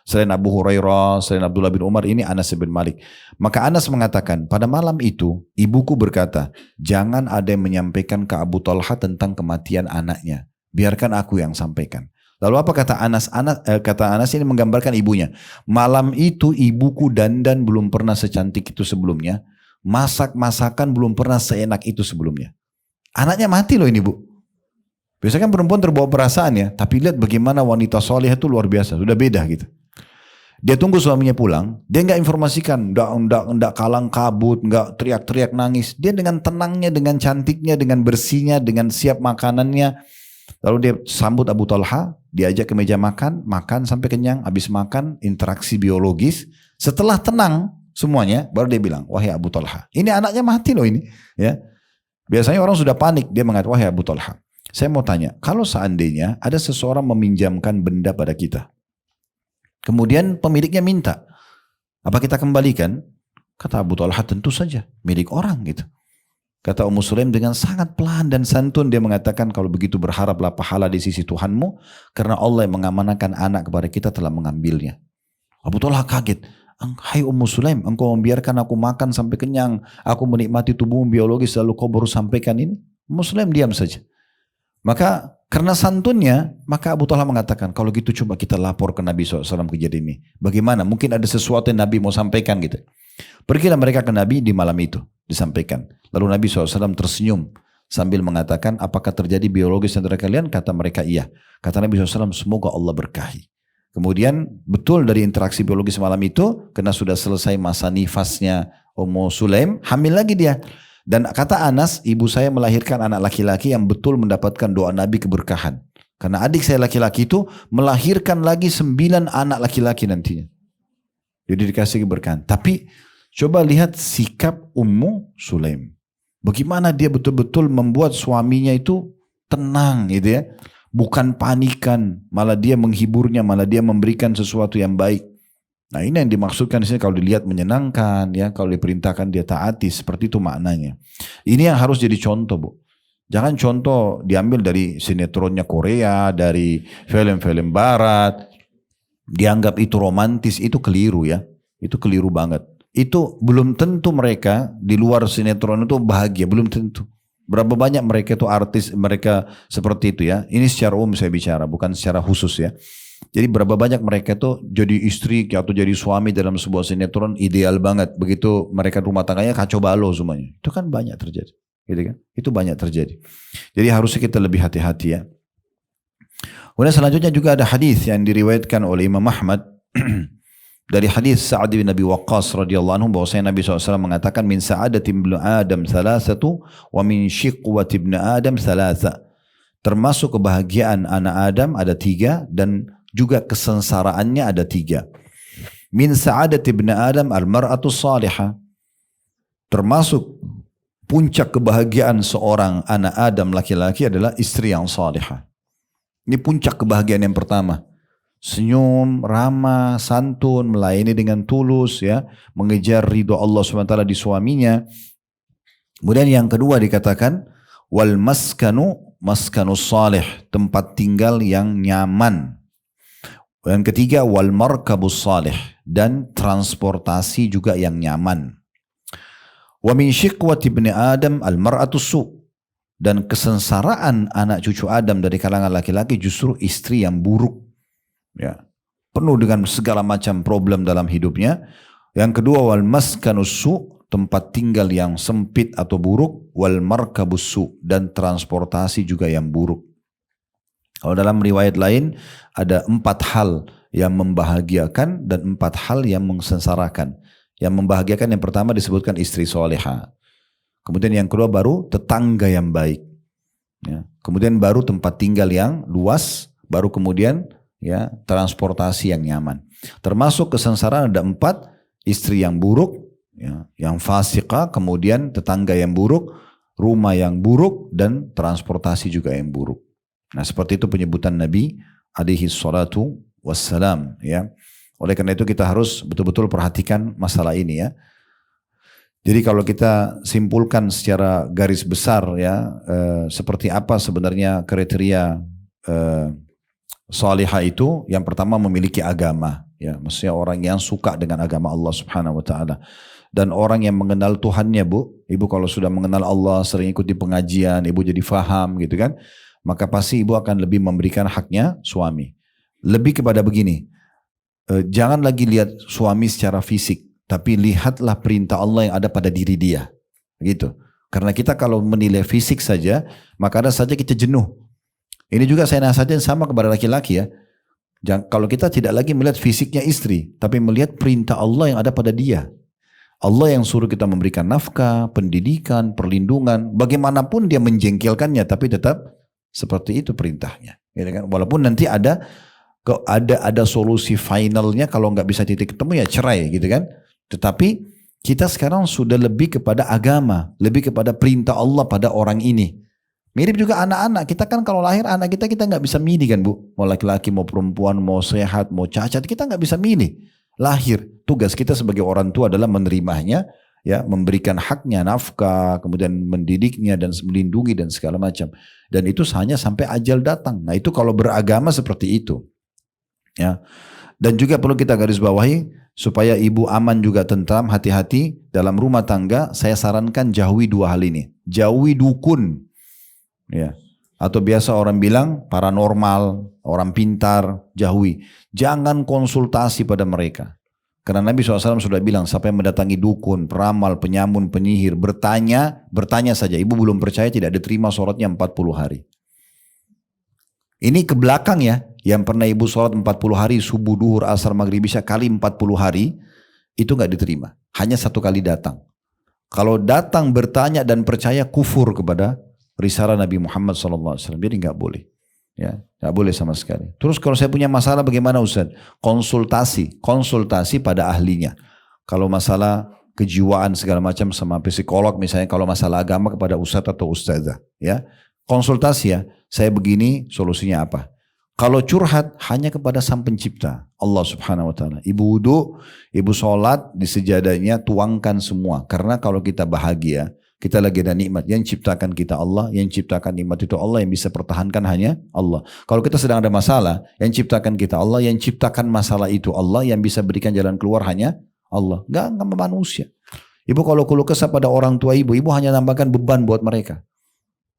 Selain Abu Hurairah, selain Abdullah bin Umar, ini Anas ibn Malik. Maka Anas mengatakan, pada malam itu ibuku berkata, jangan ada yang menyampaikan ke Abu Talha tentang kematian anaknya, biarkan aku yang sampaikan. Lalu apa kata Anas? Kata Anas ini menggambarkan ibunya. Malam itu ibuku dandan belum pernah secantik itu sebelumnya. Masak-masakan belum pernah seenak itu sebelumnya. Anaknya mati loh ini, Bu. Biasanya kan perempuan terbawa perasaan ya. Tapi lihat bagaimana wanita soleh itu luar biasa. Sudah beda gitu. Dia tunggu suaminya pulang. Dia nggak informasikan. Nggak kalang kabut. Nggak teriak-teriak nangis. Dia dengan tenangnya, dengan cantiknya, dengan bersihnya, dengan siap makanannya. Lalu dia sambut Abu Talha, diajak ke meja makan, makan sampai kenyang, habis makan, interaksi biologis. Setelah tenang semuanya, baru dia bilang, wahai Abu Talha, ini anaknya mati loh ini. Ya, biasanya orang sudah panik, dia mengatakan, wahai Abu Talha, saya mau tanya, kalau seandainya ada seseorang meminjamkan benda pada kita, kemudian pemiliknya minta, apa kita kembalikan? Kata Abu Talha, tentu saja, milik orang gitu. Kata Ummu Sulaim dengan sangat pelan dan santun dia mengatakan kalau begitu berharaplah pahala di sisi Tuhanmu karena Allah yang mengamanahkan anak kepada kita telah mengambilnya. Abu Talha kaget. Hai Ummu Sulaim, engkau membiarkan aku makan sampai kenyang, aku menikmati tubuhmu biologis lalu kau baru sampaikan ini? Ummu Sulaim diam saja. Maka Karena santunnya, maka Abu Talha mengatakan, kalau gitu coba kita lapor ke Nabi SAW kejadian ini. Bagaimana? Mungkin ada sesuatu yang Nabi mau sampaikan gitu. Pergilah mereka ke Nabi di malam itu, disampaikan. Lalu Nabi SAW tersenyum sambil mengatakan, apakah terjadi biologis antara kalian? Kata mereka, iya. Kata Nabi SAW, semoga Allah berkahi. Kemudian betul dari interaksi biologis malam itu, karena sudah selesai masa nifasnya Ummu Sulaim, hamil lagi dia. Dan kata Anas, ibu saya melahirkan anak laki-laki yang betul mendapatkan doa Nabi keberkahan. Karena adik saya laki-laki itu melahirkan lagi 9 anak laki-laki nantinya. Jadi dikasih keberkahan. Tapi coba lihat sikap Ummu Sulaim. Bagaimana dia betul-betul membuat suaminya itu tenang gitu ya. Bukan panikan, malah dia menghiburnya, malah dia memberikan sesuatu yang baik. Nah ini yang dimaksudkan di sini, kalau dilihat menyenangkan ya, kalau diperintahkan dia taati, seperti itu maknanya. Ini yang harus jadi contoh, Bu. Jangan contoh diambil dari sinetronnya Korea, dari film-film barat, dianggap itu romantis, itu keliru ya. Itu keliru banget. Itu belum tentu mereka di luar sinetron itu bahagia, belum tentu. Berapa banyak mereka itu artis, mereka seperti itu ya. Ini secara umum saya bicara, bukan secara khusus ya. Jadi berapa banyak mereka itu jadi istri atau jadi suami dalam sebuah sinetron ideal banget. Begitu mereka rumah tangganya kacau balau semuanya. Itu kan banyak terjadi. Gitu kan? Itu banyak terjadi. Jadi harusnya kita lebih hati-hati ya. Kemudian selanjutnya juga ada hadis yang diriwayatkan oleh Imam Ahmad dari hadis Sa'ad bin Abi Waqqas radhiyallahu anhu, bahwasanya Nabi SAW mengatakan, min sa'adati ibnu Adam thalathatu wa min syiqwati ibnu Adam thalatha. Termasuk kebahagiaan anak Adam ada 3 dan juga kesengsaraannya ada 3. Min sa'adati ibnu Adam al-mar'atu salihah. Termasuk puncak kebahagiaan seorang anak Adam laki-laki adalah istri yang salihah. Ini puncak kebahagiaan yang pertama. Senyum, ramah, santun, melayani dengan tulus ya, mengejar ridho Allah SWT di suaminya. Kemudian yang kedua dikatakan wal maskanus salih, tempat tinggal yang nyaman. Yang ketiga wal markabus salih, dan transportasi juga yang nyaman. Wa min syiqwati ibni Adam al mar'atus su, dan kesengsaraan anak cucu Adam dari kalangan laki-laki justru istri yang buruk. Ya, penuh dengan segala macam problem dalam hidupnya. Yang kedua wal maskanus su, tempat tinggal yang sempit atau buruk. Wal markabus su, dan transportasi juga yang buruk. Kalau dalam riwayat lain ada 4 hal yang membahagiakan dan 4 hal yang mensengsarakan. Yang membahagiakan yang pertama disebutkan istri soleha. Kemudian yang kedua baru tetangga yang baik. Ya. Kemudian baru tempat tinggal yang luas. Baru kemudian ya transportasi yang nyaman. Termasuk kesengsaraan ada 4, istri yang buruk, ya, yang fasika, kemudian tetangga yang buruk, rumah yang buruk, dan transportasi juga yang buruk. Nah seperti itu penyebutan Nabi alaihi salatu wassalam ya. Oleh karena itu kita harus betul-betul perhatikan masalah ini ya. Jadi kalau kita simpulkan secara garis besar ya, seperti apa sebenarnya kriteria salihah itu, yang pertama memiliki agama ya, maksudnya orang yang suka dengan agama Allah Subhanahu wa taala, dan orang yang mengenal Tuhannya, Bu. Ibu kalau sudah mengenal Allah, sering ikuti pengajian, ibu jadi faham gitu kan, maka pasti ibu akan lebih memberikan haknya suami. Lebih kepada begini, jangan lagi lihat suami secara fisik, tapi lihatlah perintah Allah yang ada pada diri dia gitu. Karena kita kalau menilai fisik saja, maka ada saja kita jenuh. Ini juga saya nasihatin sama kepada laki-laki ya. Kalau kita tidak lagi melihat fisiknya istri, tapi melihat perintah Allah yang ada pada dia. Allah yang suruh kita memberikan nafkah, pendidikan, perlindungan, bagaimanapun dia menjengkelkannya, tapi tetap seperti itu perintahnya. Gitu kan? Walaupun nanti ada solusi finalnya, kalau nggak bisa titik ketemu ya cerai gitu kan. Tetapi kita sekarang sudah lebih kepada agama, lebih kepada perintah Allah pada orang ini. Mirip juga anak-anak, kita kan kalau lahir anak kita nggak bisa milih kan Bu. Mau laki-laki, mau perempuan, mau sehat, mau cacat, kita nggak bisa milih. Lahir, tugas kita sebagai orang tua adalah menerimanya, ya, memberikan haknya, nafkah, kemudian mendidiknya dan melindungi dan segala macam. Dan itu hanya sampai ajal datang. Nah itu kalau beragama seperti itu. Ya. Dan juga perlu kita garis bawahi, supaya ibu aman juga tentram, hati-hati dalam rumah tangga. Saya sarankan jauhi 2 hal ini. Jauhi dukun. Ya. atau biasa orang bilang paranormal, orang pintar, jauhi. Jangan konsultasi pada mereka. Karena Nabi SAW sudah bilang, siapa yang mendatangi dukun, peramal, penyamun, penyihir, bertanya saja. Ibu belum percaya, tidak diterima sholatnya 40 hari. Ini ke belakang ya, yang pernah ibu sholat 40 hari, subuh, duhur, asar, maghrib, isya, kali 40 hari, itu gak diterima. Hanya 1 kali datang. Kalau datang bertanya dan percaya, kufur kepada risalah Nabi Muhammad SAW. Jadi gak boleh. Ya, nggak boleh sama sekali. Terus kalau saya punya masalah bagaimana Ustaz? Konsultasi pada ahlinya. Kalau masalah kejiwaan segala macam sama psikolog misalnya, kalau masalah agama kepada ustaz atau ustazah, ya. Konsultasi ya, saya begini solusinya apa? Kalau curhat hanya kepada Sang Pencipta, Allah Subhanahu wa taala. Ibu wudu, ibu sholat di sejadahnya tuangkan semua. Karena kalau kita bahagia, kita lagi ada nikmat, yang ciptakan kita Allah, yang ciptakan nikmat itu Allah, yang bisa pertahankan hanya Allah. Kalau kita sedang ada masalah, yang ciptakan kita Allah, yang ciptakan masalah itu Allah, yang bisa berikan jalan keluar hanya Allah. Enggak manusia. Ibu kalau keluh kesah pada orang tua ibu hanya nambahkan beban buat mereka.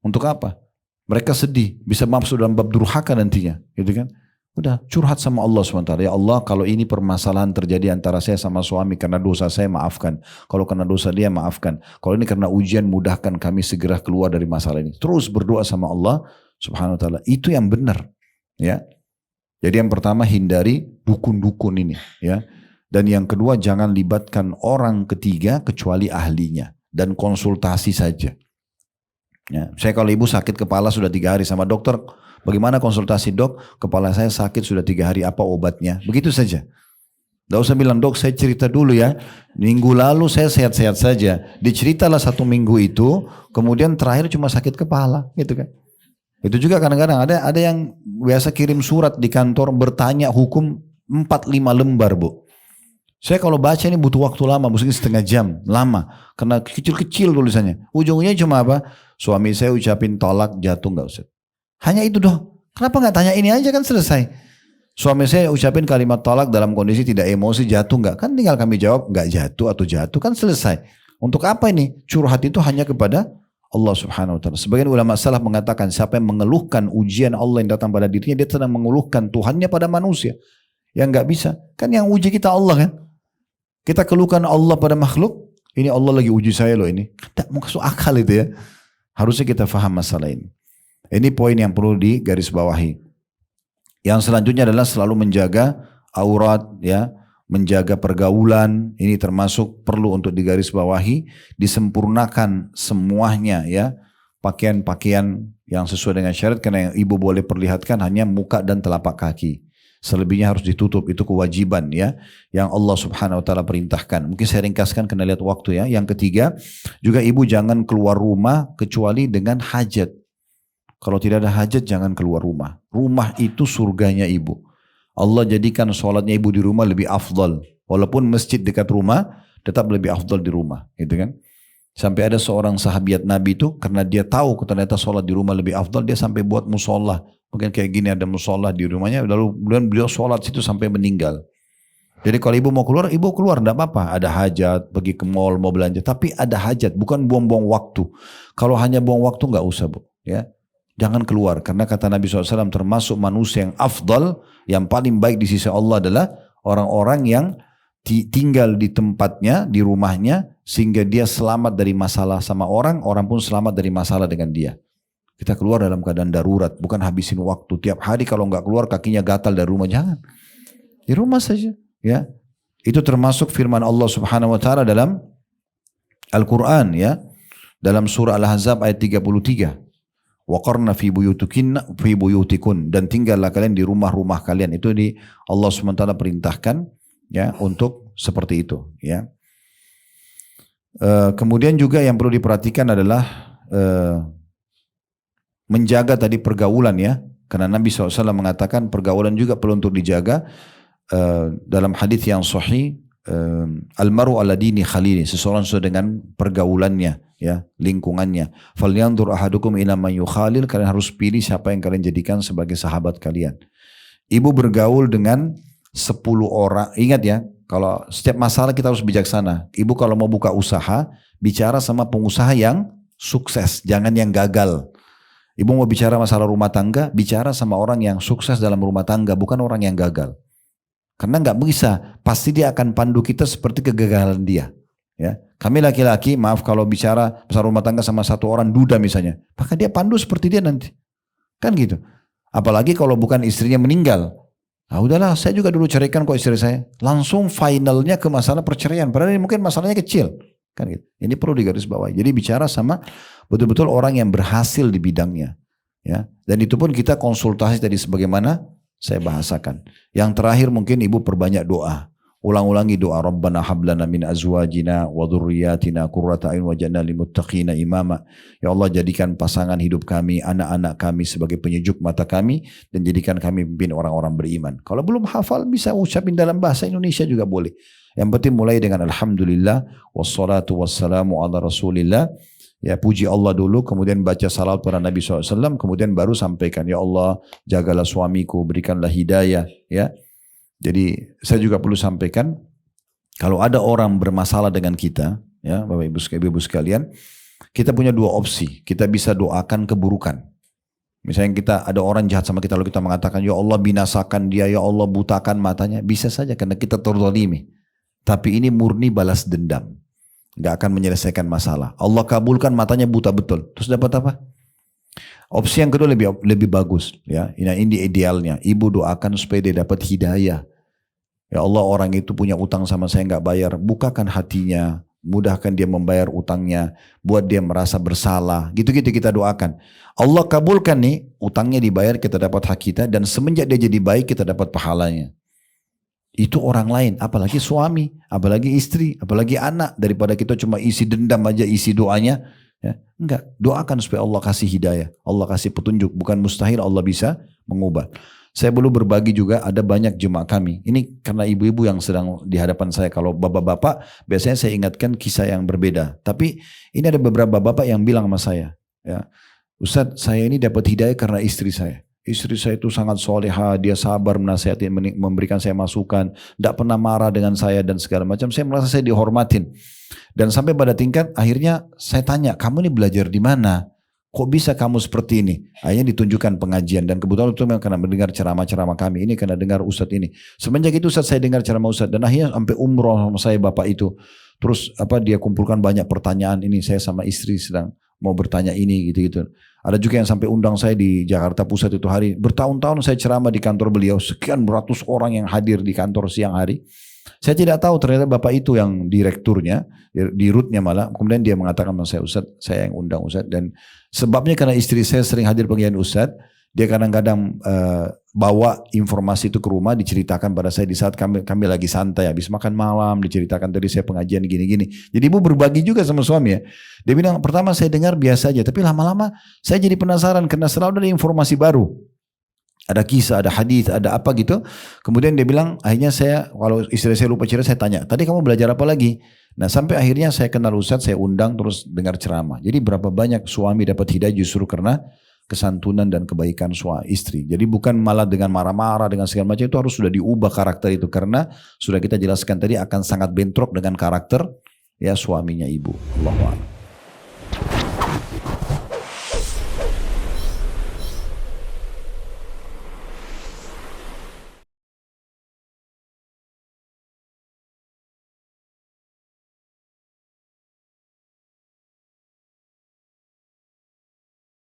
Untuk apa? Mereka sedih, bisa masuk dalam bab durhaka nantinya, gitu kan? Udah curhat sama Allah SWT. Ya Allah, kalau ini permasalahan terjadi antara saya sama suami karena dosa saya, maafkan. Kalau karena dosa dia, maafkan. Kalau ini karena ujian, mudahkan kami segera keluar dari masalah ini. Terus berdoa sama Allah Subhanahu wa taala. Itu yang benar, ya. Jadi yang pertama, hindari dukun-dukun ini, ya. Dan yang kedua, jangan libatkan orang ketiga kecuali ahlinya dan konsultasi saja. Ya. Saya kalau ibu sakit kepala sudah 3 hari sama dokter, bagaimana konsultasi dok? Kepala saya sakit sudah 3 hari, apa obatnya? Begitu saja. Tidak usah bilang dok saya cerita dulu ya. Minggu lalu saya sehat-sehat saja. Diceritalah 1 minggu itu, kemudian terakhir cuma sakit kepala, gitu kan? Itu juga kadang-kadang ada yang biasa kirim surat di kantor bertanya hukum 4-5 lembar bu. Saya kalau baca ini butuh waktu lama, mungkin setengah jam, lama. Karena kecil-kecil tulisannya. Ujungnya cuma apa? Suami saya ucapin tolak, jatuh nggak usah. Hanya itu doang. Kenapa nggak tanya ini aja kan selesai. Suami saya ucapin kalimat tolak dalam kondisi tidak emosi, jatuh nggak? Kan tinggal kami jawab nggak jatuh atau jatuh kan selesai. Untuk apa ini? Curhat itu hanya kepada Allah Subhanahu wa taala. Sebagian ulama salaf mengatakan siapa yang mengeluhkan ujian Allah yang datang pada dirinya, dia sedang mengeluhkan Tuhannya pada manusia. Yang nggak bisa. Kan yang uji kita Allah kan? Kita keluhkan Allah pada makhluk, ini Allah lagi uji saya loh ini. Tak masuk akal itu ya. Harusnya kita faham masalah ini. Ini poin yang perlu digarisbawahi. Yang selanjutnya adalah selalu menjaga aurat, ya, menjaga pergaulan. Ini termasuk perlu untuk digarisbawahi, disempurnakan semuanya, ya. Pakaian-pakaian yang sesuai dengan syariat, karena yang ibu boleh perlihatkan hanya muka dan telapak kaki. Selebihnya harus ditutup, itu kewajiban ya yang Allah Subhanahu wa taala perintahkan. Mungkin saya ringkaskan karena lihat waktu ya. Yang ketiga, juga ibu jangan keluar rumah kecuali dengan hajat. Kalau tidak ada hajat jangan keluar rumah. Rumah itu surganya ibu. Allah jadikan sholatnya ibu di rumah lebih afdal. Walaupun masjid dekat rumah, tetap lebih afdal di rumah, gitu kan? Sampai ada seorang sahabiat Nabi itu karena dia tahu ternyata sholat di rumah lebih afdal, dia sampai buat musola. Mungkin kayak gini ada musola di rumahnya, lalu beliau sholat situ sampai meninggal. Jadi kalau ibu mau keluar, ibu keluar tidak apa-apa. Ada hajat, pergi ke mall, mau belanja. Tapi ada hajat, bukan buang-buang waktu. Kalau hanya buang waktu nggak usah bu. Ya, jangan keluar. Karena kata Nabi SAW termasuk manusia yang afdal, yang paling baik di sisi Allah adalah orang-orang yang tinggal di tempatnya, di rumahnya, sehingga dia selamat dari masalah sama orang, orang pun selamat dari masalah dengan dia. Kita keluar dalam keadaan darurat, bukan habisin waktu. Tiap hari kalau nggak keluar kakinya gatal dari rumah, jangan. Di rumah saja. Ya, itu termasuk firman Allah Subhanahu wa taala dalam Al-Qur'an ya. Dalam surah Al-Ahzab ayat 33. Waqarna fi buyutikun, dan tinggallah kalian di rumah-rumah kalian. Itu di Allah Subhanahu wa taala perintahkan ya untuk seperti itu ya. Kemudian juga yang perlu diperhatikan adalah menjaga tadi pergaulan ya. Karena Nabi SAW mengatakan pergaulan juga perlu untuk dijaga. Dalam hadis yang sahih, almaru ala dini khalili, seseorang sesuai dengan pergaulannya ya, lingkungannya. Falyanzur ahadukum ila man yukhalil, kalian harus pilih siapa yang kalian jadikan sebagai sahabat kalian. Ibu bergaul dengan 10 orang, ingat ya, kalau setiap masalah kita harus bijaksana. Ibu kalau mau buka usaha, bicara sama pengusaha yang sukses, jangan yang gagal. Ibu mau bicara masalah rumah tangga, bicara sama orang yang sukses dalam rumah tangga, bukan orang yang gagal. Karena nggak bisa, pasti dia akan pandu kita seperti kegagalan dia. Ya, kami laki-laki, maaf kalau bicara masalah rumah tangga sama satu orang duda misalnya, maka dia pandu seperti dia nanti. Kan gitu. Apalagi kalau bukan istrinya meninggal. Nah udahlah, saya juga dulu ceraikan kok istri saya. Langsung finalnya ke masalah perceraian. Padahal ini mungkin masalahnya kecil. Kan gitu. Ini perlu digarisbawahi. Jadi bicara sama betul-betul orang yang berhasil di bidangnya. Ya. Dan itu pun kita konsultasi tadi sebagaimana saya bahasakan. Yang terakhir mungkin ibu perbanyak doa. Ulang-ulangi doa Rabbana hablana min azwajina wa dhurriyyatina qurrata a'yun waj'alna lil muttaqina imama. Ya Allah, jadikan pasangan hidup kami, anak-anak kami sebagai penyejuk mata kami dan jadikan kami pimpin orang-orang beriman. Kalau belum hafal bisa ucapin dalam bahasa Indonesia juga boleh. Yang penting mulai dengan alhamdulillah wassalatu wassalamu ala rasulillah. Ya, puji Allah dulu, kemudian baca salawat pada Nabi SAW, kemudian baru sampaikan, ya Allah jagalah suamiku, berikanlah hidayah. Ya. Jadi saya juga perlu sampaikan, kalau ada orang bermasalah dengan kita, ya Bapak Ibu sekalian, kita punya dua opsi. Kita bisa doakan keburukan. Misalnya kita ada orang jahat sama kita, lalu kita mengatakan, ya Allah binasakan dia, ya Allah butakan matanya. Bisa saja karena kita terzalimi. Tapi ini murni balas dendam. Gak akan menyelesaikan masalah. Allah kabulkan matanya buta betul. Terus dapat apa? Opsi yang kedua lebih bagus. Ya, ini idealnya. Ibu doakan supaya dia dapat hidayah. Ya Allah, orang itu punya utang sama saya gak bayar. Bukakan hatinya. Mudahkan dia membayar utangnya. Buat dia merasa bersalah. Gitu-gitu kita doakan. Allah kabulkan nih. Utangnya dibayar, kita dapat hak kita. Dan semenjak dia jadi baik, kita dapat pahalanya. Itu orang lain, apalagi suami, apalagi istri, apalagi anak. Daripada kita cuma isi dendam aja, isi doanya. Ya, enggak, doakan supaya Allah kasih hidayah, Allah kasih petunjuk. Bukan mustahil Allah bisa mengubah. Saya perlu berbagi juga, ada banyak jemaah kami. Ini karena ibu-ibu yang sedang di hadapan saya. Kalau bapak-bapak, biasanya saya ingatkan kisah yang berbeda. Tapi ini ada beberapa bapak yang bilang sama saya, ya, Ustadz, saya ini dapat hidayah karena istri saya. Istri saya itu sangat soleha, dia sabar menasihati, memberikan saya masukan, tidak pernah marah dengan saya dan segala macam. Saya merasa saya dihormatin. Dan sampai pada tingkat akhirnya saya tanya, kamu ini belajar di mana? Kok bisa kamu seperti ini? Akhirnya ditunjukkan pengajian dan kebetulan itu memang karena mendengar ceramah-ceramah kami ini, karena dengar Ustadz ini. Semenjak itu Ustadz saya dengar ceramah Ustadz dan akhirnya sampai umroh sama saya bapak itu. Terus dia kumpulkan banyak pertanyaan ini, saya sama istri sedang mau bertanya ini gitu-gitu. Ada juga yang sampai undang saya di Jakarta Pusat itu hari. Bertahun-tahun saya ceramah di kantor beliau. Sekian beratus orang yang hadir di kantor siang hari. Saya tidak tahu ternyata bapak itu yang direkturnya, di rootnya malah. Kemudian dia mengatakan sama saya, Ustadz, saya yang undang Ustadz. Dan sebabnya karena istri saya sering hadir pengajian Ustadz. Dia kadang-kadang bawa informasi itu ke rumah, diceritakan pada saya di saat kami lagi santai, habis makan malam, diceritakan tadi saya pengajian gini-gini. Jadi ibu berbagi juga sama suami ya. Dia bilang, pertama saya dengar biasa aja, tapi lama-lama saya jadi penasaran karena selalu ada informasi baru. Ada kisah, ada hadis, ada apa gitu. Kemudian dia bilang, akhirnya saya, kalau istri saya lupa cerita, saya tanya, tadi kamu belajar apa lagi? Nah sampai akhirnya saya kenal Ustadz, saya undang terus dengar ceramah. Jadi berapa banyak suami dapat hidayah justru karena kesantunan dan kebaikan suami istri. Jadi bukan malah dengan marah-marah dengan segala macam, itu harus sudah diubah karakter itu karena sudah kita jelaskan tadi akan sangat bentrok dengan karakter ya suaminya ibu. Allahu a'lam.